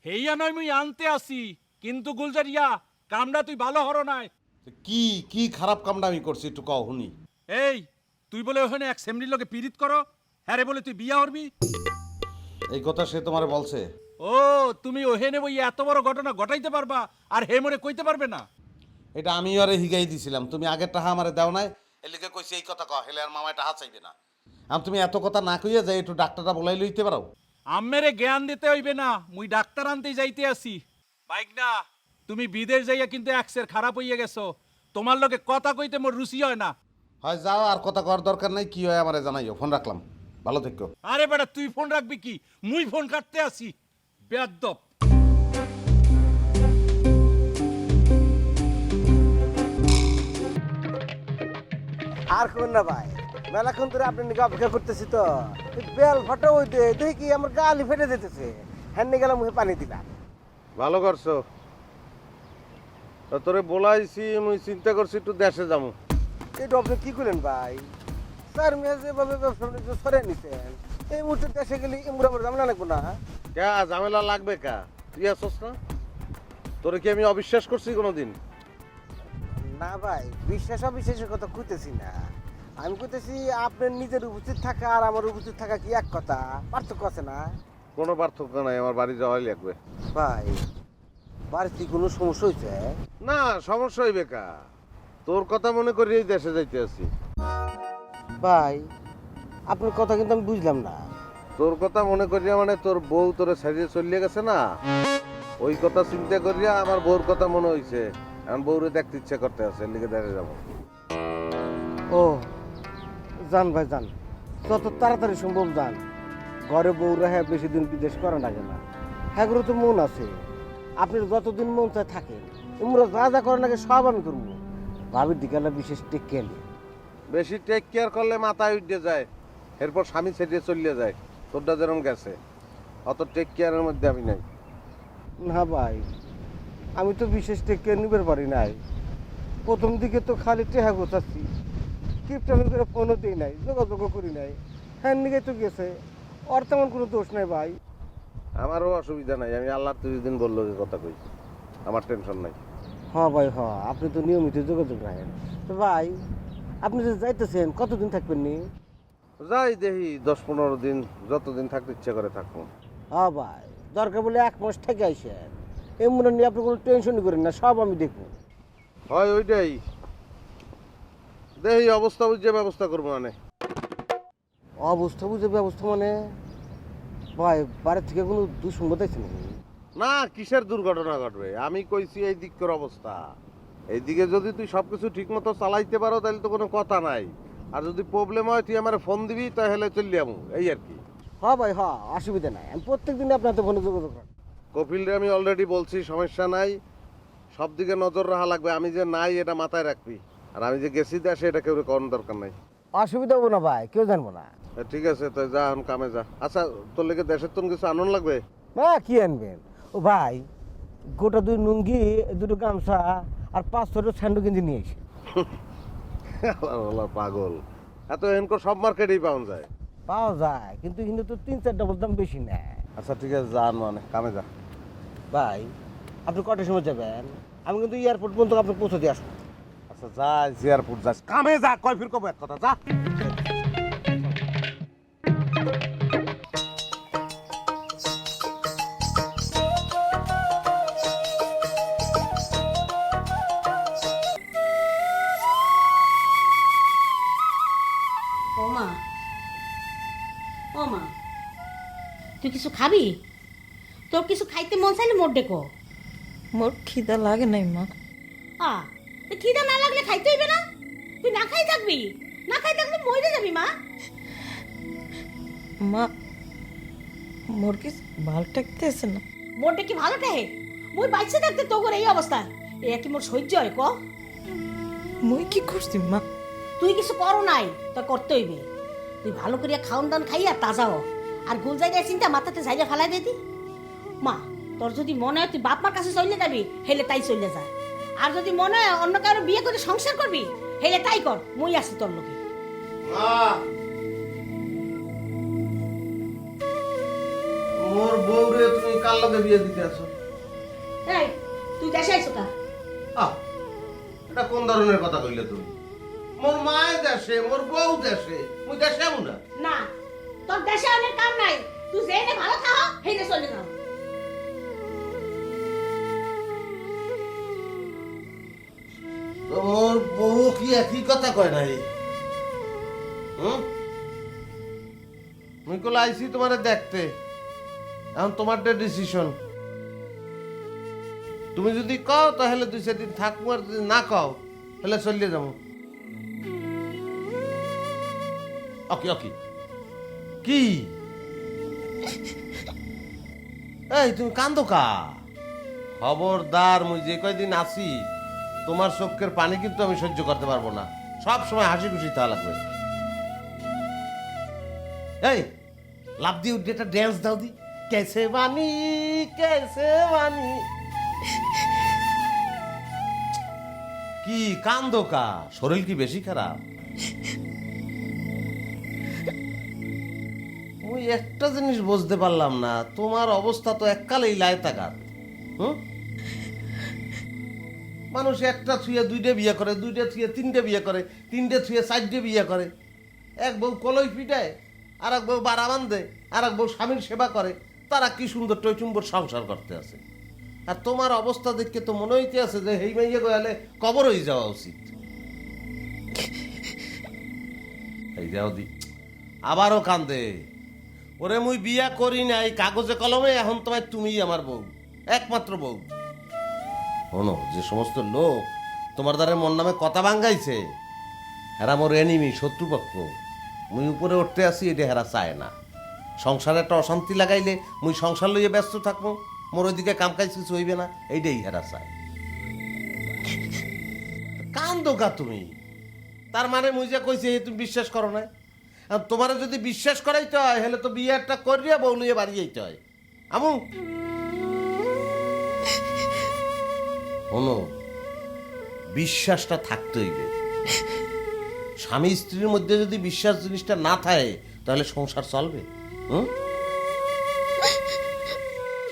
হেইয়া নয় মুই আনতে আসি, কিন্তু গুলজারিয়া কামটা তুই ভালো হরো নাই। কি কি খারাপ কামটা আমি করছি একটু কও শুনি। এই তুই বলে ওখানে এক সেমরির লোকে পীড়িত করো, হ্যাঁ রে বলে তুই বিয়া হরবি? এই কথা সে তোমারে বলছে? ও তুমি ওহেনে বই এত বড় ঘটনা ঘটাইতে পারবা আর হে মরে কইতে পারবে না? এটা আমি আরে হিগাই দিছিলাম, তুমি আগের টাহা আমারে দাও নাই, এলিকে কইছি এই কথা কও, হেলে আর মামায় টাহা চাইবে না। আর তুমি এত কথা না কইয়া যাই একটু ডাক্তারটা বলাই লইতে পারো? আম্মেরে জ্ঞান দিতে হইবে না, মুই ডাক্তার আনতেই যাইতে আসি। বাইক না, তুমি বিদেশ যাইয়া কিন্তু এক্সের খারাপ হইয়া গেছো, তোমার লগে কথা কইতে মোর রুচি হয় না। হয় যাও, আর কথা কর দরকার নাই, কি হয় আমারে জানাইও। ফোন রাখলাম, ভালো থেকো। আরে বেটা তুই ফোন রাখবি কি? মুই ফোন কাটতে আসি, বেয়াদ্দপ। আর কোন না ভাই, মেলাক্ষণ ধরে আপনার নিকে অপেক্ষা করতেছি, তো বেল ফাটা ওই দেখি কি আমার গালি ফেটে যেতেছে, হ্যান্ডে গেলাম মুখে পানি দিলাম। ভালো করছো, তোরে বলাইছি, মুই চিন্তা করছি একটু দেশে যাবো। এটা আপনি কি করলেন ভাই? স্যার মেয়ে যেভাবে ব্যবসা বাণিজ্য সরে নিতেন, এই মুহূর্তে দেশে গেলে ইমরা করে ঝামেলা লাগবো না? কে ঝামেলা লাগবে কা? তুই আসছ না? তোরে কি আমি অবিশ্বাস করছি কোনোদিন? না ভাই, বিশ্বাস অবিশ্বাসের কথা কইতেছি না, আমি কইতেছি আপনার নিজের উপস্থিত থাকা আর আমার উপস্থিত থাকা কি এক কথা? পার্থক্য আছে না? কোনো পার্থক্য নাই, আমার বাড়ি যাওয়াই লাগবে। ভাই বাড়িতে কোনো সমস্যা হয়েছে? না সমস্যা হইবে কা? তোর কথা মনে করি এই দেশে যাইতে আছি। ভাই আপনার কথা কিন্তু আমি বুঝলাম না। তোর কথা মনে করিয়া মানে তোর বউ তোরে ছাড়িয়ে চলিয়ে গেছে না, ওই কথা চিন্তা করিয়া আমার বউর কথা মনে হইছে, এখন বউরে দেখতে ইচ্ছা করতে আছে, লিখে দেখে যাবো। ও যান ভাই যান, যত তাড়াতাড়ি সম্ভব যান। ঘরে বউরা হ্যাঁ বেশি দিন বিদেশ করে না কেন, হ্যাঁ তো মন আছে, আপনি যতদিন মন চায় থাকেন, তোমরা যা যা করেন আগে সব আমি করবো। ভাবির দিকে বিশেষ টেক কেয়ার নিয়ে। বেশি টেক কেয়ার করলে মাথায় উঠে যায়, এরপর স্বামী ছেড়িয়ে চলিয়ে যায়, তোরটা যেরকম গেছে। অত টেক কেয়ারের মধ্যে আমি নাই। না ভাই, আমি তো বিশেষ টেক কেয়ার নিবার পারি নাই। প্রথম দিকে তো খালি টেহা গোছাচ্ছি, কিপটামি করে ফোনও দিই নাই, যোগাযোগও করি নাই, হ্যাঁ নিকে তো গেছে, ওর তেমন কোনো দোষ নাই ভাই। আমারও অসুবিধা নাই, আমি আল্লাহ তুই দিন বললো যে কথা কই, আমার টেনশন নাই। হ্যাঁ ভাই হ্যাঁ, আপনি তো নিয়মিত যোগাযোগ রাখেন। তো ভাই আপনি যে যাইতেছেন কতদিন থাকবেন নি? যাই দেখি 10-15 দিন, যতদিন থাকতে ইচ্ছা করে থাকবো। হ্যাঁ ভাই, দরকার বলে 1 মাস থেকে আইসেন। এমন নিয়ে আপনি কোনো টেনশনই করেন না, সব আমি দেখবো। হয় ওইটাই, দেখি অবস্থা বুঝে ব্যবস্থা করবো মানে। অবস্থা বুঝে ব্যবস্থা মানে ভাই বাড়ির থেকে কোনো দুঃসংবাদ আছে নাকি? না, কিসের দুর্ঘটনা ঘটবে? আমি কইছি এই দিকের অবস্থা। এইদিকে যদি তুই সবকিছু ঠিক মতো চালাইতে পারো তাহলে তো কোনো কথা নাই। আর যদি প্রবলেম হয় তুই আমার ফোন দিবি, তাহলে চলে যাবো, এই আর কি। হ্যাঁ ভাই হ্যাঁ, অসুবিধা নাই, আমি প্রত্যেক দিন আপনার তো ফোনে যোগাযোগ রাখি। কপিলরে আমি অলরেডি বলছি, সমস্যা নাই, সব দিকে নজর রাখা লাগবে। আমি যে নাই এটা মাথায় রাখবি, আর আমি যে গেছি দেশে এটা কেউ করার দরকার নাই। অসুবিধা হবো না ভাই, কেউ জানবো না। ঠিক আছে, তাই যা, এখন কামে যা। আচ্ছা, তোর লেগে দেশের তো কিছু আনন্দ লাগবে। হ্যাঁ কি আনবেন? ও ভাই গোটা 2 লুঙ্গি, 2টো গামছা আর 5-6টা স্যান্ডো গেঞ্জি নিয়ে এসে। আল্লাহ, পাগল, এত এনকো সব মার্কেটেই পাওয়া যায়। পাওয়া যায়, কিন্তু কিন্তু তো 3-4 ডবল দাম বেশি নেয়। আচ্ছা ঠিক আছে, যা মানে কামে যা। ভাই আপনি কটার সময় যাবেন? আমি কিন্তু এয়ারপোর্ট পর্যন্ত আপনি পৌঁছে দিয়ে আসবো। আচ্ছা যা, এয়ারপোর্ট যাস, কামে যা, কয় ফির কব এক কথা, যা। ও মা, ও মা, তুই কিছু খাবি? তোর কিছু খাইতে মন চাইলে মোর ডেকো। মোর খিদা লাগে নাই মা। খিদা না লাগলে খাইতে হইবে না? তুই না খাই থাকবি? না খাই থাকলে মরে যাবি মা। মা মোর কি ভাল ঠেকতেছে না। মোর ডেকে ভালো ঠেহে? মুই বাইচে থাকতে তোর এই অবস্থা, এ কি মোর সহ্য হয় ক? মুই কি করছি মা? তুই কিছু করো নাই, তা করতে হইবে। তুই ভালো করিয়া খাওন দান খাইয়া তাজা হ, আর গোল জায়গায় চিন্তা মাথাতে ঝাইলে ফেলাই দিতি। মা, তোর যদি মনে হয় তুই বাপ মার কাছে চলে যাবি, হেলে তাই চলে যা। আর যদি মনে হয় অন্য কারো বিয়ে করে সংসার করবি, হেলে তাই কর, মুই আছি তোর লোকে। মোর বউরে তুমি কার লগে বিয়ে দিতে আছো? এই, তুই দেশে আইছো কা? এটা কোন ধরনের কথা কইলে তুমি? মোর মায়ের দেশে, মোর বউ দেশে, মুই দেশে আমু না। না, তোর দেশে অনেক কাম নাই, তুই যেনে ভালো থাকো, হেলে চলে যাও। তো মোর বউ কি একই কথা কয় নাই? মুই কল আইছি তোমারে দেখতে, এখন তোমার ডিসিশন। তুমি যদি কও তাহলে 2-4 দিন থাকবো, আর যদি না কও তাহলে চলে যাবো। ওকে ওকে। কি এই তুমি কান্দো কা? খবরদার, মুই যে কয়দিন আছি তোমার চোখের পানি কিন্তু আমি সহ্য করতে পারবো না। সব সময় হাসি খুশি তা লাগবে। এই লাভ দিয়ে উঠে একটা ড্যান্স দাও দি। কেসে বানি কেসে বানি। কি কান্দো কা? শরীর কি বেশি খারাপ? ওই একটা জিনিস বুঝতে পারলাম না, তোমার অবস্থা তো এককালেই লায়তাঘাত। মানুষ একটা ছুঁয়ে 2টে বিয়ে করে, 2টে ছুঁয়ে 3টে বিয়ে করে, 3টে ছুঁয়ে 4টে বিয়ে করে। এক বউ কলই পিটায়, আর এক বউ বাড়া বান্ধে, আর এক বউ স্বামীর সেবা করে। তারা কি সুন্দর টইচুম্বর সংসার করতে আছে। আর তোমার অবস্থা দেখে তো মনে হইতে আছে যে হেই মাইয়ে গেলে কবর হয়ে যাওয়া উচিত। এই যাও দি, আবারও কান্দে। ওরে মুই বিয়া করি নাই কাগজে কলমে, এখন তোমায় তুমিই আমার বউ, একমাত্র বউ। শোনো, যে সমস্ত লোক তোমার দ্বারা মন নামে কথা ভাঙ্গাইছে, হেরা মোর এনিমি, শত্রুপক্ষ। মুই উপরে উঠতে আসি, এটা হেরা চায় না। সংসারে একটা অশান্তি লাগাইলে মুই সংসার লইয়ে ব্যস্ত থাকবো, মোর ওইদিকে কাম কাজ কিছু হইবে না, এইটাই হেরা চায়। কান্দো কা তুমি? তার মানে মুই যে কইছি তুমি বিশ্বাস করো না? তোমার যদি বিশ্বাস করাইতে হয় হলে তো বিয়ে একটা করিয়া বউ লইয়ে বাড়ি যাইতে হয়। আমু শোনো, বিশ্বাসটা থাকতে হইবে। স্বামী স্ত্রীর মধ্যে যদি বিশ্বাস জিনিসটা না থাকে তাহলে সংসার চলবে?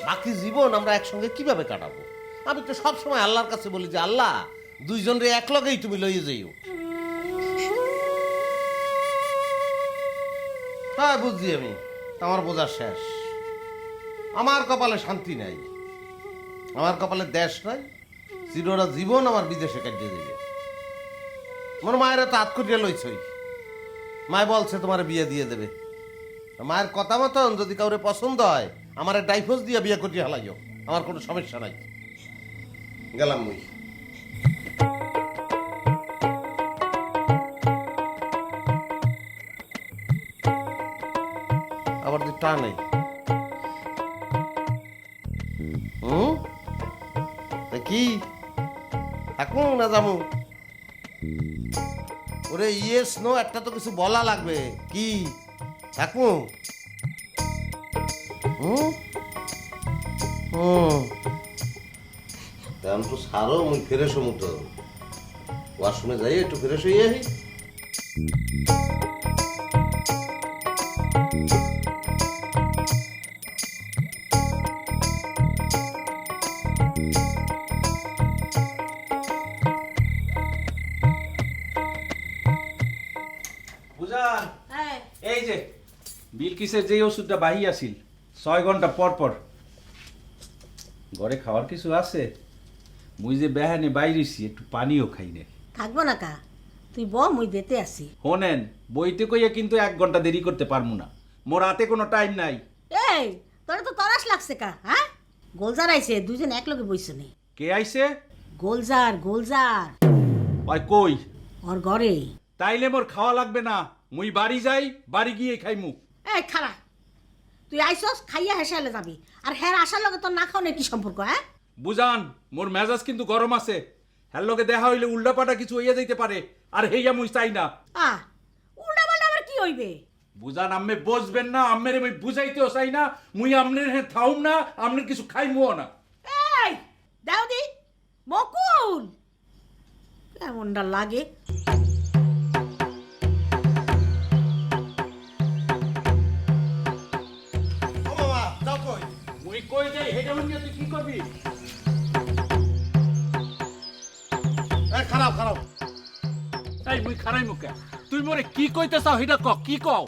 বাকি জীবন আমরা একসঙ্গে কিভাবে কাটাবো? আমি তো সবসময় আল্লাহর কাছে বলি যে আল্লাহ দুইজনরে এক লগেই তুমি লইয়ে যাইও। হ্যাঁ বুঝছি আমি, আমার বোঝা শেষ। আমার কপালে শান্তি নাই, আমার কপালে দেশ নাই, চিররা জীবন আমার বিদেশে কাটিয়ে দেবে। আমার মায়েরা তো হাত করিয়া লইছই, মায় বলছে তোমার বিয়ে দিয়ে দেবে। মায়ের কথা মতন যদি কাউরে পছন্দ হয় আমার ডাইভোর্স দিয়ে বিয়ে করিয়া হালাইও, আমার কোনো সমস্যা নাই। গেলাম মুই। আবার তুই টা নেই। কি থাকবো না যাবো? ওরে ইয়েস নো একটা তো কিছু বলা লাগবে। কি থাকবো? এখন তো সারো মুই ফ্রেশ হমু তো, ওয়াশরুমে যাই একটু ফ্রেশ হয়ে আহি। বুঝান হ্যাঁ এই যে বিলকিসের যে ওষুধটা বাহি আছিল 6 ঘন্টা পর পর ঘরে খাওয়ার কিছু আছে? মুই যে বেহানে বাইরেছি একটু পানিও খাই না। থাকবো না কা, তুই ব মুই দিতে আসি। শোনেন, বইতে কইয়া কিন্তু 1 ঘন্টা দেরি করতে পারবো না, মোর হাতে কোনো টাইম নাই। এই তোরা তো তরাস লাগছে কা, হ্যাঁ? গোলজার আইছে, দুইজন এক লগে বইছে নি। কে আইছে? গোলজার গোলজার ওই কই? ওর ঘরে। তাইলে মোর খাওয়া লাগবে না, মুই বাড়ি যাই, বাড়ি গিয়ে খাইমু। এই খারা, তুই আইসস খাইয়া হেসালে যাবি, আর হ্যাঁ আসার লগে তোর না খাওয়ানোর কি সম্পর্ক? হ্যাঁ বুঝান, মোর মেজাজ কিন্তু গরম আছে। হ্যার লগে দেখা হইলে উল্টাপাটা কিছু হইয়া যাইতে পারে, আর হেইয়া মুই চাই না। উল্টা পাল্টা আবার কি হইবে? বুঝান, আম্মে বসবেন না, আম্মের মুই বুঝাইতেও চাই না, মুই আমনের হ্যাঁ থাউম না, আমনের কিছু খাইমুও না। এই দাও দি বকুল, কেমনটা লাগে? মুই কই যাই হেডে হইয়া তুই কি করবি? খারাপ খারাপ। এই মুই খারাই মুখে, তুই মোরে কি কইতে চাও হেডা ক, কি কও?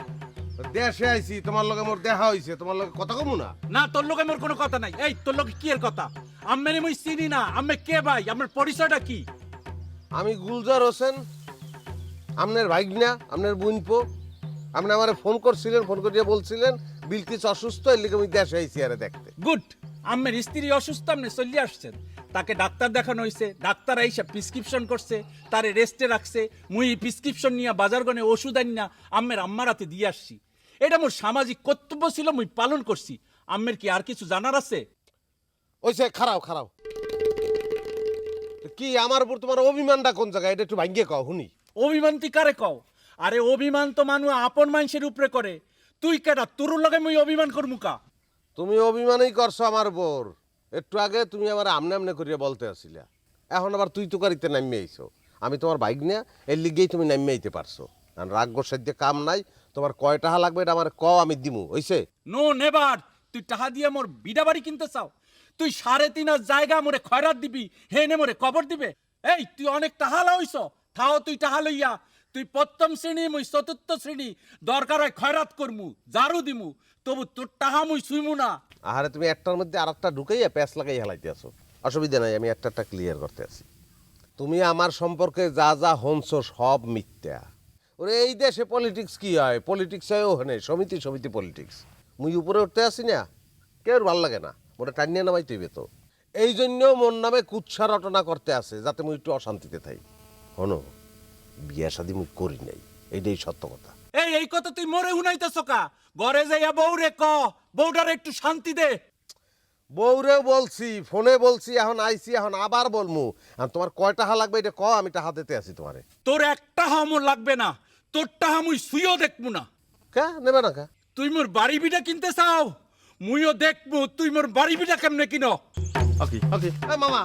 দেশে আইছি, তোমার লগে মোর দেখা হইছে, তোমার লগে কথা কমু না? না, তোর লগে মোর কোনো কথা নাই। এই তোর লগে কি এর কথা? আম্মেরে মুই চিনি না, আম্মে কে ভাই, আমার পরিচয়টা কি? আমি গুলজার হোসেন, আপনার ভাইগনা, আপনার বোনপো। আপনি আমারে ফোন করছিলেন, ফোন করিয়া বলছিলেন বিলকিস অসুস্থ, এর লিগে আমি দেশে আইছি আরে দেখতে। গুড, আম্মের স্ত্রী অসুস্থ, আপনি চলে আসছেন। তাকে ডাক্তার দেখানো হয়েছে, ডাক্তার আইসা প্রেসক্রিপশন করছে, তারে রেস্টে রাখছে। মুই প্রেসক্রিপশন নিয়ে বাজার গনে ওষুধ আনি না আম্মের আম্মার হাতে দিয়ে আসছি। এটা মোর সামাজিক কর্তব্য ছিল, মুই পালন করছি। আম্মের কি আর কিছু জানার আছে? ওইসে খারাপ খারাপ। কি আমার উপর তোমার অভিমানটা কোন জায়গায়, এটা একটু ভাঙ্গিয়ে কও শুনি। অভিমান তুই কারে কও? আরে অভিমান তো মানুষ আপন মানুষের উপরে করে, তুই কেডা? তোর লগে মুই অভিমান করমু কা? তুমি অভিমানই করছো আমার উপর। একটু আগে তুমি আমার আমনে আমনে করিয়া বলতে আসিলা, এখন আবার তুই তো কারিতে নামিয়ে আইছো। আমি তোমার বাইক নিয়ে এর লিগেই তুমি নামিয়ে আইতে পারছো। কারণ রাগ গোসাই দিয়ে কাম নাই, তোমার কয় টাকা লাগবে এটা আমার ক, আমি দিমু। হইছে? No never. তুই টাকা দিয়ে মোর বিডা বাড়ি কিনতে চাও? তুই 3.5 জায়গা মোরে খয়রাত দিবি, হে নে মোরে কবর দিবে? এই তুই অনেক টাকা লইছ, থাও তুই টাকা লইয়া। তুই 1ম শ্রেণী, মুই 4র্থ শ্রেণী, দরকার হয় খয়রাত করমু, জারু দিমু, তবু তোর টাকা মুই ছুইমু না। আহারে তুমি একটার মধ্যে আর একটা ঢুকাইয়া প্যাঁচ লাগাই হেলাইতে আছো। অসুবিধা নাই, আমি একটা ক্লিয়ার করতে আছি। তুমি আমার সম্পর্কে যা যা হনছো সব মিথ্যা। ওরে এই দেশে পলিটিক্স কি হয়? পলিটিক্স হয় ওখানে সমিতি সমিতি পলিটিক্স। মুই উপরে উঠতে আসি না, কেউ ভাল লাগে না, মোটা টানিয়ে নামাইতে হইবে তো। এই জন্য মোর নামে কুৎসা রটনা করতে আসে, যাতে মুই একটু অশান্তিতে থাকি। হনো, বিয়া শাদি মুই করি নাই, এইটাই সত্য কথা। এই কথা তুই মোরে হুনাইতেছ কা? ঘরে যাইয়া বউরে ক, বউটার একটু শান্তি দে। বউরেও বলছি, ফোনে বলছি, এখন আইছি, এখন আবার বলমু। আর তোমার কয় টাকা লাগবে এটা ক, আমি টাকা দিতে আছি তোমারে। তোর একটা হামর লাগবে না, তোর টাকা মুই শুইও দেখমু না। কে নেবে না কা? তুই মোর বাড়ি বিটা কিনতে চাও, মুইও দেখবো তুই মোর বাড়ি বিটা কেমনে কিনো। ওকে ওকে মামা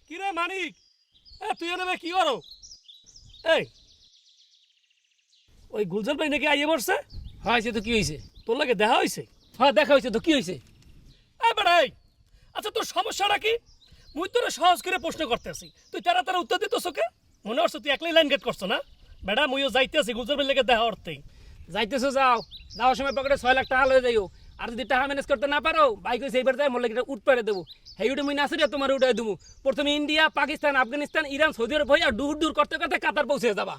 কি রে মানিক, তুই এনে কি করো? এই ওই গুলজার ভাই নাকি আইয়ে পড়ছে? হয়েছে তো কি হয়েছে? তোর লাগে দেখা হয়েছে? হ্যাঁ দেখা হয়েছে তো কি হয়েছে? বেড়াই, আচ্ছা তোর সমস্যাটা কি? মুই তোরা সহজ করে প্রশ্ন করতেছি, তুই তারা তারা উত্তর দিতেছ কে? মনে হচ্ছে তুই একলাই লাইন গেট করছো না? বেড়া মুইও যাইতে আছি গুলজার ভাই লেগে দেখা অর্থেই। যাইতেছো যাও, যাওয়ার সময় পকেটে 6 লাখ টাকা লয়ে যাইও। আর যদি টাকা ম্যানেজ করতে না পারো বাইক হয়েছে এইবার যাই মোর লাগে উঠ পেরে দেবো। হেই উঠে মুই নাসিরিয়া তোমার উঠাই দেবো। প্রথমে India, Pakistan, Afghanistan, Iran, Saudi Arab হয়ে আর দূর দূর করতে করতে কাতার পৌঁছে যাবা।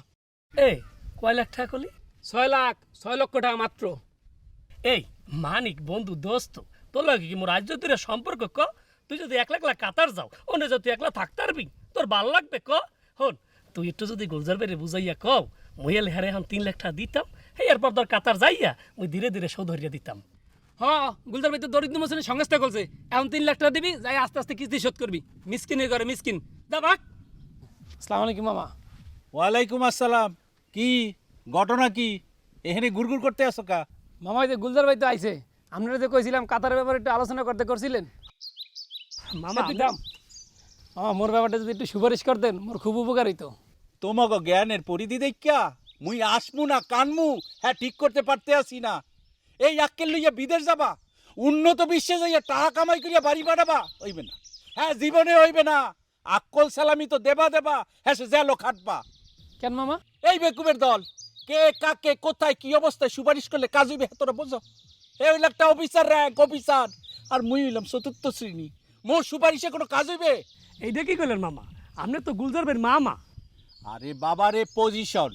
এই কয় লাখ টাকা করলি? 6 লক্ষ টাকা মাত্র। এই মানিক বন্ধু দোস্ত, তোর লাগে কি মোর আজ তোর সম্পর্ক ক? তুই যদি একলা একলা কাতার যাও, অন্য যদি তুই একলা থাকতে পারবি? তোর ভাল লাগবে ক? হন, তুই একটু যদি গুলজার বেড়ে বুঝাইয়া কও, মুইয়ালে হারে এখন 3 লাখ টাকা দিতাম, এরপর তোর কাতার যাইয়া মুই ধীরে ধীরে শোধ হরিয়া দিতাম। হ্যাঁ, গুলজার ভাই তো দরিদ্র মোচনের সংস্থা করছে, এখন 3 লাখ টাকা দিবি, যাই আস্তে আস্তে কিস্তি শোধ করবি। মিসকিনের ঘরে মিসকিন। যা ভাগ। আসসালামু আলাইকুম মামা। ওয়ালাইকুম আসসালাম। কি ঘটনা কি? এখানে গুড়গুড় করতে আসো কা? মামা ওই যে গুলজার ভাই তো আইছে, আপনারা যে কইছিলাম কাতারের ব্যাপারে একটু আলোচনা করতে করছিলেন। মামা দিতাম মামা, মোর ব্যাপারটা যদি একটু সুপারিশ করতেন মোর খুব উপকার হইতো। তোমাকে জ্ঞানের পরিধি দেখা মুই আসমু না কানমু, হ্যাঁ ঠিক করতে পারতে আসি না। এই আক্কেল লইয়া বিদেশ যাবা, উন্নত বিশ্বে যাইয়া টাকা কামাই করিয়া বাড়ি বাড়াবা, হইবে না। হ্যাঁ জীবনে হইবে না। আক্কল সালামি তো দেবা দেবা, হ্যাঁ সে জেলো খাটবা। কেন মামা? এই বেকুবের দল কে কাকে কোথায় কি অবস্থায় সুপারিশ করলে কাজ হইবে তোরা বোঝো? এই হইল একটা অফিসার, র্যাঙ্ক অফিসার, আর মুই হইলাম 4র্থ শ্রেণী। মোর সুপারিশে কোনো কাজ হইবে? এইটা কি করলেন মামা? আপনি তো গুলজার ভাইয়ের মামা। আরে বাবারে, পজিশন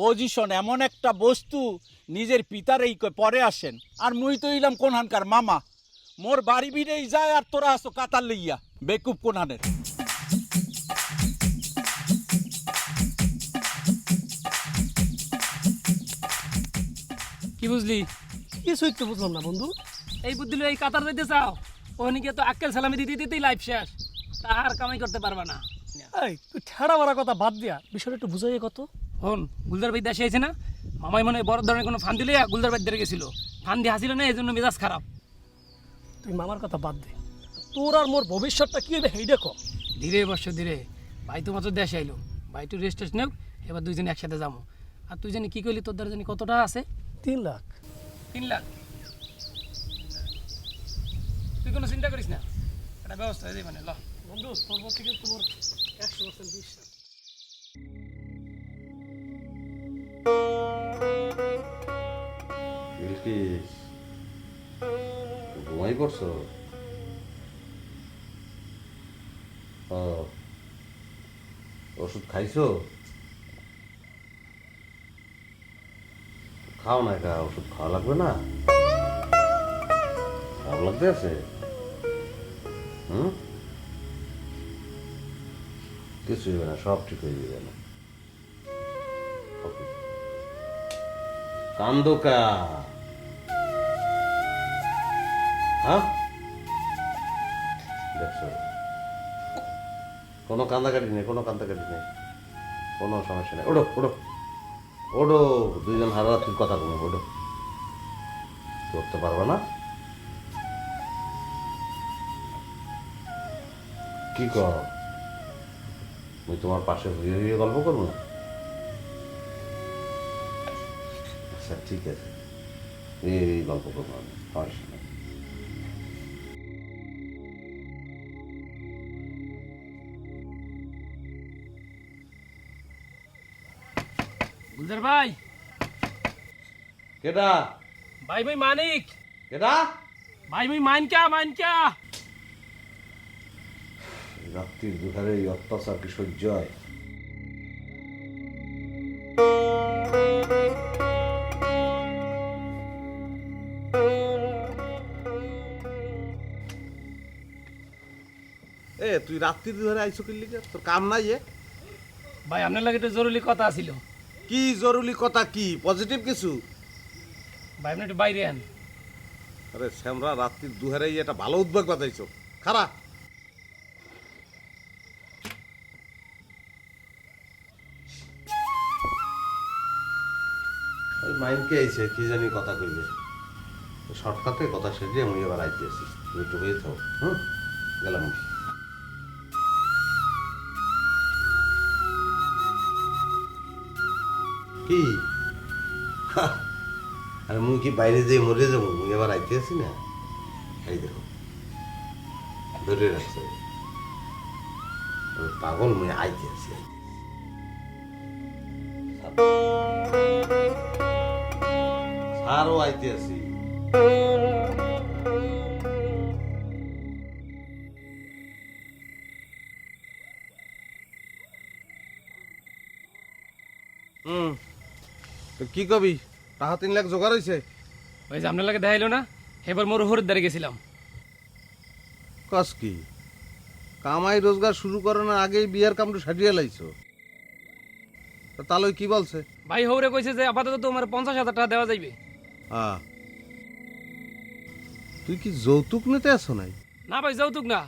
পজিশন এমন একটা বস্তু, নিজের পিতারেই পরে আসেন, আর মুই তো হইলাম কোনহানকার মামা। মোর বাড়ি বিড়েই যায় আর তোরা আসো কাতার লইয়া, বেকুব কোনহানের। কি বুঝলি? কিছুই তো বুঝলাম না বন্ধু। এই বুদ্ধি লইয়া এই কাতার যাইতে চাও? ওখানে গিয়ে তো আক্কেল সালামি দিতে দিতেই লাইফ শেষ, তাহার কামাই করতে পারবা না। এই তুই ঠেড়া মারা কথা বাদ দিয়া বিষয়টা একটু বুঝাইয়ে কত। হন, গুলজার ভাই দেশে আইছে না, মামাই মনে হয় বড় ধরনের কোনো ফান্দি লইয়া গুলজার ভাই ধরে গেছিল। ফান্দি হাসিল না, এই জন্য মেজাজ খারাপ। তুই মামার কথা বাদ দে, তোর আর মোর ভবিষ্যৎটা কি হবে সেইটা কর। ধীরে বর্ষ ধীরে। ভাই তো মাত্র দেশে আইলো, ভাই একটু রেস্ট টেস্ট নেও, এবার দুইজনে একসাথে যাবো। আর তুই জানি কি কইলি, তোর দ্বারা জানি কত টাকা আছে? 3 লাখ। 3 লাখ? তুই কোনো চিন্তা করিস না, একটা ব্যবস্থা হয়ে যাবে। মানে ল বন্ধু, তোর প্রতি কিন্তু তোর 100% বিশ্বাস। বিলকিস, ঘুমাই পড়ছো? ও, ওষুধ খাইছো? খাও না, কা ওষুধ খাওয়া লাগবে না? খারাপ লাগতে আছে? কিছু হবে না, সব ঠিক হয়ে যাবে না। কান্দোকা, হ্যাঁ দেখছো, কোনো কান্দাকাটি নেই, কোনো কান্দাকাটি নেই, কোনো সমস্যা নেই। ওডো ওডো ওডো, দুইজন হারারাত্রির কথা বলবো। ওডো, করতে পারবে না? কি কর, আমি তোমার পাশে ঘুরিয়ে ঘুরিয়ে গল্প করবো না? আচ্ছা ঠিক আছে, এই গল্প করবো আমি, সমস্যা নেই। গুলজার ভাই। কেডা? ভাই ভাই মানিক। কেডা? ভাই ভাই মাইনকা মাইনকা। রাত্রির দুধারে এই অত্যাচার কি সহ্য হয়? এ তুই রাত্রির দুধারে আইসো কি লিগে? তোর কাম নাই? ভাই আপনার লাগে একটু জরুরি কথা ছিল। কি জরুরি কথা? কি পজিটিভ কিছু? ভাই আপনি একটু বাইরে আন। আরে শ্যামরা, রাত্রির দুহারে এটা ভালো উদ্বেগ বাজাইছো। খারা মাইন্ডকে আইছে, কি জানি কথা কইবে। শর্টকাটে কথা সেরে আমি এবার আইতেছি, তুমি একটু হয়ে থাও। গেলাম। কি আরে মুই কি বাইরে যেয়ে মরে যাবো, মুই এবার আইতে আছি না। এই দেখো ধরে রাখছে, পাগল, মুই আইতে আছি। আরো আইতে আছি। তো কি কবি, টাকা 3 লাখ জোগাড় হয়েছে? ওই যে আপনার লাগে দেখাইলো না, এবার মোর হরিদ্বারে গেছিলাম। কস কি কামাই রোজগার শুরু করানোর আগেই বিয়ার কামটা সাজিয়ে লাইছো? তো তাহলে কি বলছে? ভাই হৌরে কইছে যে আপাতত তোমার 50,000 টাকা দেওয়া যাইবে। তুই কি যৌতুক নিতে আসো নাই? না ভাই যৌতুক না,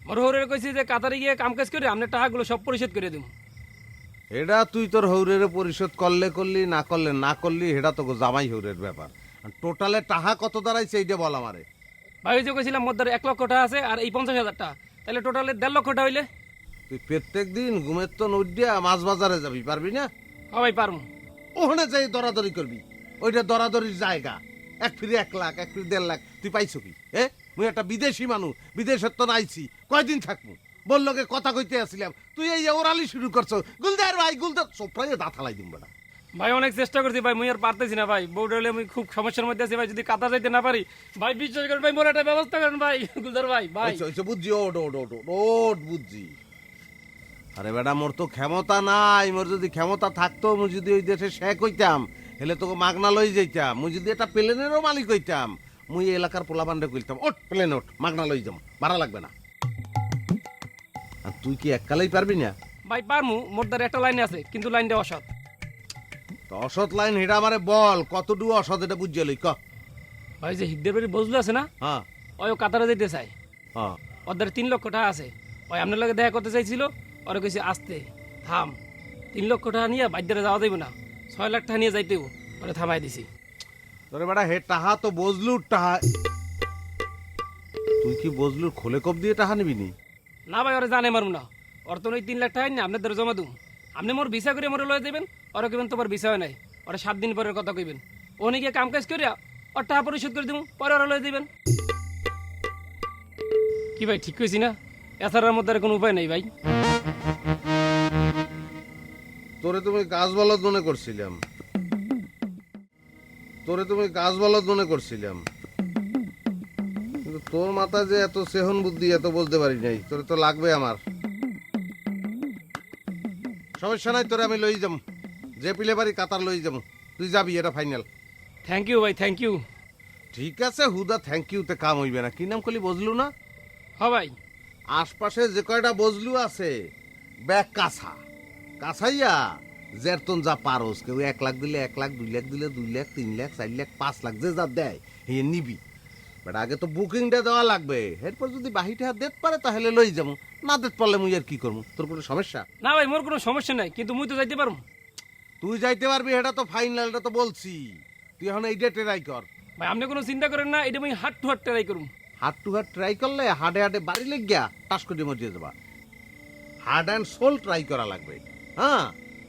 মোর হৌরে কইছে যে কাতারে গিয়ে কাম কাজ করে আপনার টাকাগুলো সব পরিশোধ করে দেবো। এটা তুই তোর হৌরের পরিশোধ করলে করলি, না করলে না করলি, এটা তো জামাই হৌরের ব্যাপার। টোটালে টাকা কত দাঁড়াইছে এইটা বল আমারে। ভাই ওই যে কইছিলাম মোর দ্বারা 1 লক্ষ টাকা আছে আর এই 50,000 টাকা, তাহলে টোটালে 1.5 লক্ষ টাকা হইলে। তুই প্রত্যেক দিন ঘুমের তো নড়িয়া মাছ বাজারে যাবি, পারবি না? হ্যাঁ ভাই পারবো। ওখানে যাই দরাদরি করবি, ওইটা দরাদরির জায়গা। এক ফিরে 1 লাখ, এক ফিরে 1.5 লাখ, তুই পাইছো কি? মুই একটা বিদেশি মানুষ, বিদেশের তো নাইছি, কয়দিন থাকবো? বললোকে কথা কইতে আসছিলাম, তুই এই ওরালি শুরু করছো। গুলদার ভাই, গুলদার সোফরাইয়ে দাঁত হালাই দিম বেটা। ভাই অনেক চেষ্টা করছি ভাই, মুই আর পারতেছি না ভাই, বউটা হলে আমি খুব সমস্যার মধ্যে আছি ভাই, যদি কাতার যাইতে না পারি ভাই বিশ্বাস করেন ভাই, মোর একটা ব্যবস্থা করেন ভাই। গুলদার ভাই, ভাই বুঝছি, ওট ওট ওট ওট বুঝছি। আরে বেটা, মোর তো ক্ষমতা নাই। মোর যদি ক্ষমতা থাকতো, মুই যদি ওই দেশে শেখ হইতাম, হেলে তোকে মাগনা লই যাইতাম। মুই যদি একটা প্লেনেরও মালিক হইতাম, মুই এই এলাকার পোলাবান্ডে কইতাম, ওট প্লেন ওট, মাগনা লই যাম, ভাড়া লাগবে না। আর তুই কি এককালেই পারবি না? ভাই পারমু, মোর দ্বারা একটা লাইন আছে, কিন্তু লাইনটা অসৎ। তো অসৎ লাইন হেটা আমারে বল, কতটুকু অসৎ এটা বুঝিয়ে লই ক। ভাই যে হিকদের বাড়ি বজলু আছে না, হ্যাঁ ওই কাতারে যেতে চাই, হ্যাঁ। ওর দ্বারা 3 লক্ষ টাকা আছে। ওই আপনার লগে দেখা করতে চাইছিল, ওরা কইছে আসতে থাম, 3 লক্ষ টাকা নিয়ে বাইদ্যারে যাওয়া যাইব না, 6 লাখ টাকা নিয়ে যাইতেও, ওরা থামাই দিছি। তোরে বেটা হে টাহা তো বজলুর টাহা। তুই কি বজলুর খোলে কপ দিয়ে টাহা নিবি নি? না ভাই ওরা জানে মারুম না, ওর তো ওই 3 লাখ টাকা নিয়ে আপনার দ্বারা জমা দুম, আপনি মোর ভিসা করে মোরে লয়ে দেবেন, ওরা কইবেন তোমার ভিসা হয় নাই, ওরা 7 দিন পরের কথা কইবেন, উনি গিয়ে কাম কাজ করিয়া ওর টাকা পরিশোধ করে দেবো, পরে ওরা লয়ে দেবেন। কি ভাই ঠিক কইছি না? এছাড়ার মধ্যে আর কোনো উপায় নেই ভাই। তোরে তুমি গাছ বলদ মনে করছিলাম, তোরে তুমি গাছ বলদ মনে করছিলাম, কিন্তু তোর মাথায় যে এত সেহন বুদ্ধি, এত বলতে পারি নাই। তোরে তো লাগবে আমার। সমস্যা নাই, তোরে আমি লই যাম, যে পিলে পারি কাতার লই যাম, তুই যাবি, এটা ফাইনাল। থ্যাংক ইউ ভাই, থ্যাংক ইউ। ঠিক আছে, হুদা থ্যাংক ইউ তে কাম হইবে না। কি নাম করলি, বজলু না? হ্যাঁ ভাই। আশপাশে যে কয়টা বজলু আছে, ব্যাগ কাছা কাছাইয়া জেরতন যা পারোস। কেউ 1 লাখ দিলে 1 লাখ, 2 লাখ দিলে 2 লাখ, 3 লাখ, 4 লাখ, 5 লাখ, যে যা দেয় হে নিবি। বাট আগে তো বুকিংটা দেওয়া লাগবে, এরপর যদি বাহিটা দেত পারে তাহলে লই যাবো, না দেত পারলে মুই আর কি করবো? তোর কোনো সমস্যা? না ভাই মোর কোনো সমস্যা নাই, কিন্তু মুই তো যাইতে পারবো। তুই যাইতে পারবি, এটা তো ফাইনাল, এটা তো বলছি। তুই এখন এইটা ট্রাই কর ভাই, আপনি কোনো চিন্তা করেন না, এটা মুই হাট টু হাট ট্রাই করুম। হাট টু হাট ট্রাই করলে হাডে হাডে বাড়ি লেগিয়া টাস করে মরিয়ে যাবা। হার্ড অ্যান্ড সোল ট্রাই করা লাগবে। হ্যাঁ,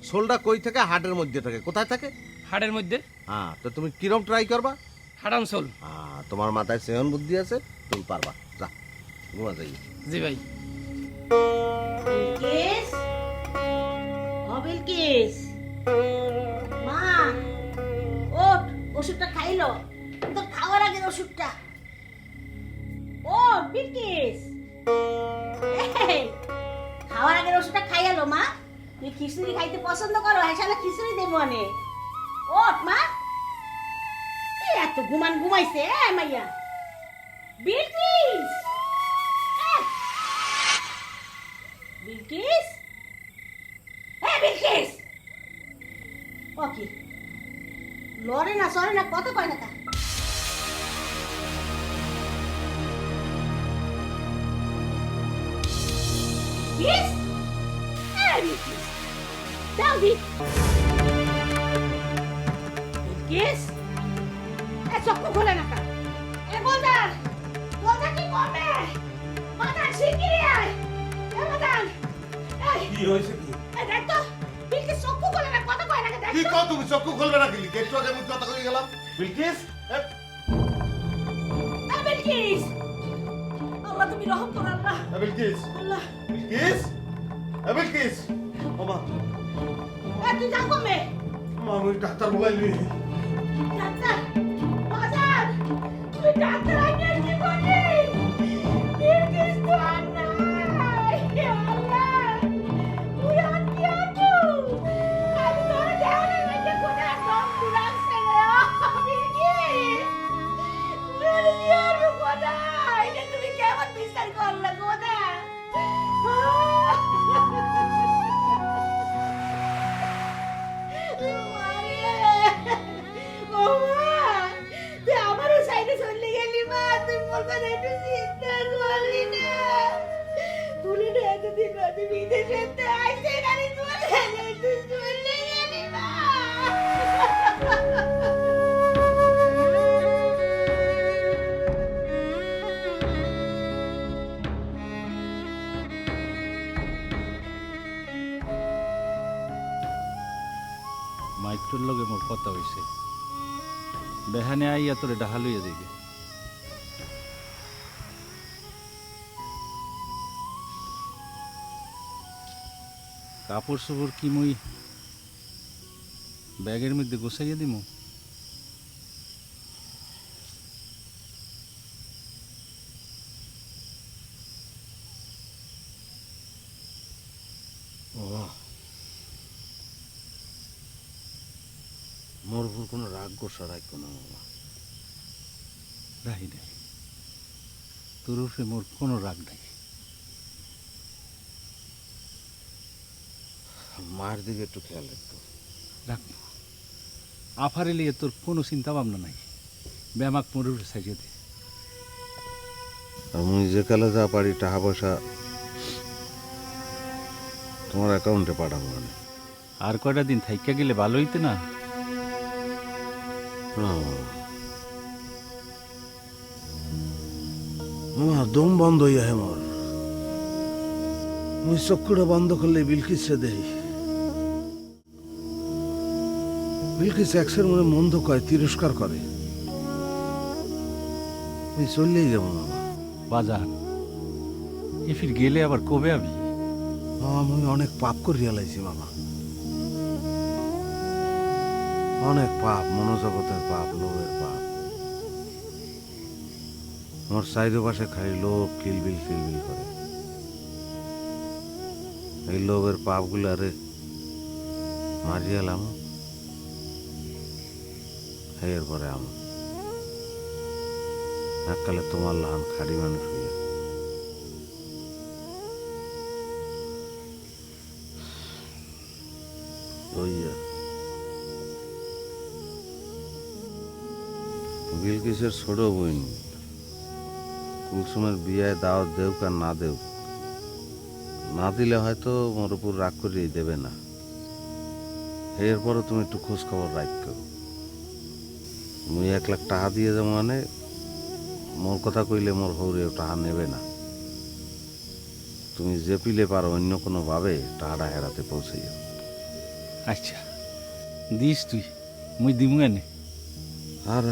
সোলটা কই থাকে? হার্টের মধ্যে থাকে। কোথায় থাকে? হাটের মধ্যে। হ্যাঁ, তো তুমি কিরম ট্রাই করবা? হাডান সোল। হ্যাঁ, তোমার মাথায় সেহন বুদ্ধি আছে, তুমি পারবা। যা ঘুমা যাই। জি ভাই। বিলকিস, ও বিলকিস, মা ওঠ, ওষুধটা খাইলো, তো খাওয়ার আগে ওষুধটা। ও বিলকিস, এই, খাওয়ার আগে ওষুধটা খাইয়ালো মা। তুই খিচুড়ি খাইতে পছন্দ করো, হ্যাঁ খিচুড়ি দেবো অনে। ওঠ মা, এত ঘুমান ঘুমাইছে মাইয়া। বিলকিস, বিলকিস, বিলকিস, ও কি লড়ে না সরে না, কত কয় না তা। বিলকিস, বিলকিস, দাও দি। বিলকিস, চক্ষু খোলে না তা। গোলদার, গোলদার কি করবে? মাদান শিগগিরই আয়। মাদান, কি হয়েছে? কি দেখ তো, বিলকিস চক্ষু খোলে না, কত কয় নাকি দেখ। কি কও তুমি চক্ষু খুলবে না গেলি একটু আগে আমি কথা কই গেলাম বিলকিস বিলকিস আল্লাহ তুমি রহম করো আল্লাহ বিলকিস আল্লাহ বিলকিস বিলকিস ওমা তুই যা কমে আমি ডাক্তার বলাইলি ডাক্তার বাজার তুই ডাক্তার আইনে কি করবি বিলকিস তো আর নাই আল্লাহ তুই আর কি আছো আমি তোর দেওয়ালে রেখে কোনে একদম পুরাছে বিলকিস তুই আর কি আর কোনা এটা তুমি কেমন বিচার করলে কোনা আমারও সাইডে চলে গেলি মা তুই বলবেন একটু চিন্তা করলি না তুলি না এতদিন বাদে বিদেশে আইসে গাড়ি চলে তুই চলে গেলি মা মাইক্রোর লগে মোর কথা হইছে বেহানে আইয়া তোরে ডাহা লইয়া যাইবে কাপড় চোপড় কি মই ব্যাগের মধ্যে গোছাইয়া দিমু মোর উপর কোনো রাগ গোসা রাখবো না বাবা রাহি নাই তোর উপরে মোর কোনো রাগ নাই মায়ের দিকে একটু খেয়াল রাখতো রাখবো আফারে লিয়ে তোর কোনো চিন্তা ভাবনা নাই ব্যামাক মোর উপরে সাজিয়ে দে আমি যে কালে যা পারি টাকা পয়সা তোমার অ্যাকাউন্টে পাঠাবো মানে আর কয়টা দিন থাইকা গেলে ভালো হইতে না মামা দম বন্ধ হইয়া হে মোর মুই চক্ষুটা বন্ধ করলে বিলকিসে দেই বিলকিস এক্সের মনে মন্দ কয় তিরস্কার করে আমি চললেই যাবো মামা বাজান এ ফির গেলে আবার কবে আবি আমি অনেক পাপ করে রিয়ালাইছি মামা অনেক পাপ মনোজগতের পাপ লোভের পাপ আমার চাইরো পাশে খালি লোভ কিলবিল করে এই লোভের পাপ গুলারে মারিয়ালাম এরপরে আমি এককালে তোমার লাহান খাড়ি মানুষ হইয়া হইয়া বিলকিসের ছোট বোন কুলসুমের বিয়ায় দাওয়াত দেউক আর না দেউক না দিলে হয়তো মোর উপর রাগ করিয়ে দেবে না এরপরও তুমি একটু খোঁজ খবর রাখো মুই 1 লাখ টাকা দিয়ে যাবো মানে মোর কথা কইলে মোর হৌরে টাকা নেবে না তুমি যে পিলে পারো অন্য কোনো ভাবে টাকাটা হেরাতে পৌঁছে যাও আচ্ছা দিস তুই মুই দিমু এনে আর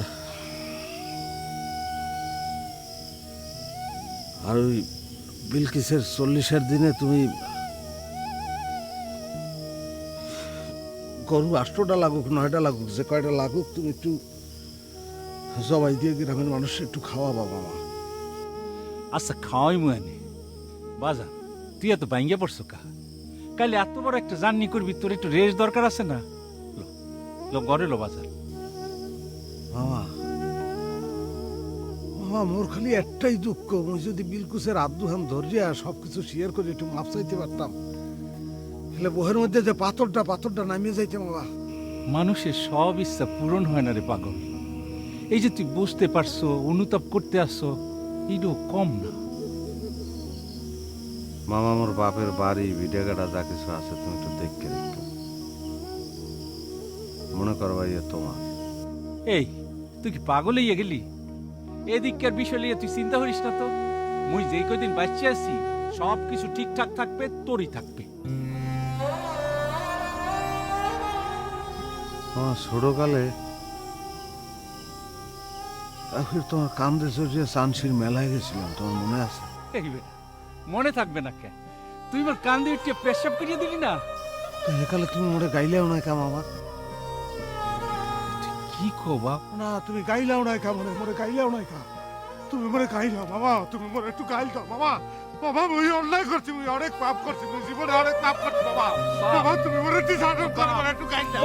আর ওই বিলকিসের 40-এর দিনে তুমি গরু 8টা লাগুক 9টা লাগুক যে কয়টা লাগুক তুমি একটু জবাই দিয়ে গ্রামের মানুষ একটু খাওয়াবা মামা আচ্ছা খাওয়াই মু এনে বাজান তুই এত ভাঙ্গিয়া পড়ছো কা কালে এত বড় একটা জার্নি করবি তোর একটু রেস্ট দরকার আছে না লো ঘরে লো বাজার মামা মামা মোর খালি একটাই দুঃখ মুই যদি বিলকুসের আদুহান ধরিয়া সবকিছু শেয়ার করে একটু মাপ চাইতে পারতাম তাহলে বহের মধ্যে যে পাথরটা নামিয়ে যাইতে মামা মানুষের সব ইচ্ছা পূরণ হয় না রে পাগল এই যে তুই বুঝতে পারছো অনুতাপ করতে আসছো এইটাও কম না মামা মোর বাপের বাড়ি ভিডিওগাটা যা কিছু আছে তুমি একটু দেখতে দেখো মনে করবা ইয়ে তোমার এই তুই কি পাগল হইয়া গেলি এদিককার বিষয় লিয়ে তুই চিন্তা করিস না তো মুই যেই কদিন বাঁচিয়ে আছি সব কিছু ঠিকঠাক থাকবে তোরই থাকবে আমার ছোটকালে তোমার কান্দে চড়িয়ে চানসির মেলায় গেছিলাম, তোমার মনে আছে? এই বেটা মনে থাকবে না কে? তুই আমার কান্দে উঠে পেশাব করিয়ে দিলি না? তো একালে তুমি মোরে গাইলেও না কেমন আমার? কি কো বাপ? না তুমি গাইলাও নাই কেমন, মোরে গাইলাও নাই কা, তুমি মোরে গাইলাও বাবা, তুমি মোরে একটু গাইল দাও বাবা। বাবা মুই অন্যায় করছি, মুই অনেক পাপ করছি, মুই জীবনে অনেক পাপ করছি বাবা। বাবা তুমি মোরে একটু সাহায্য করো, মোরে একটু গাইল দাও।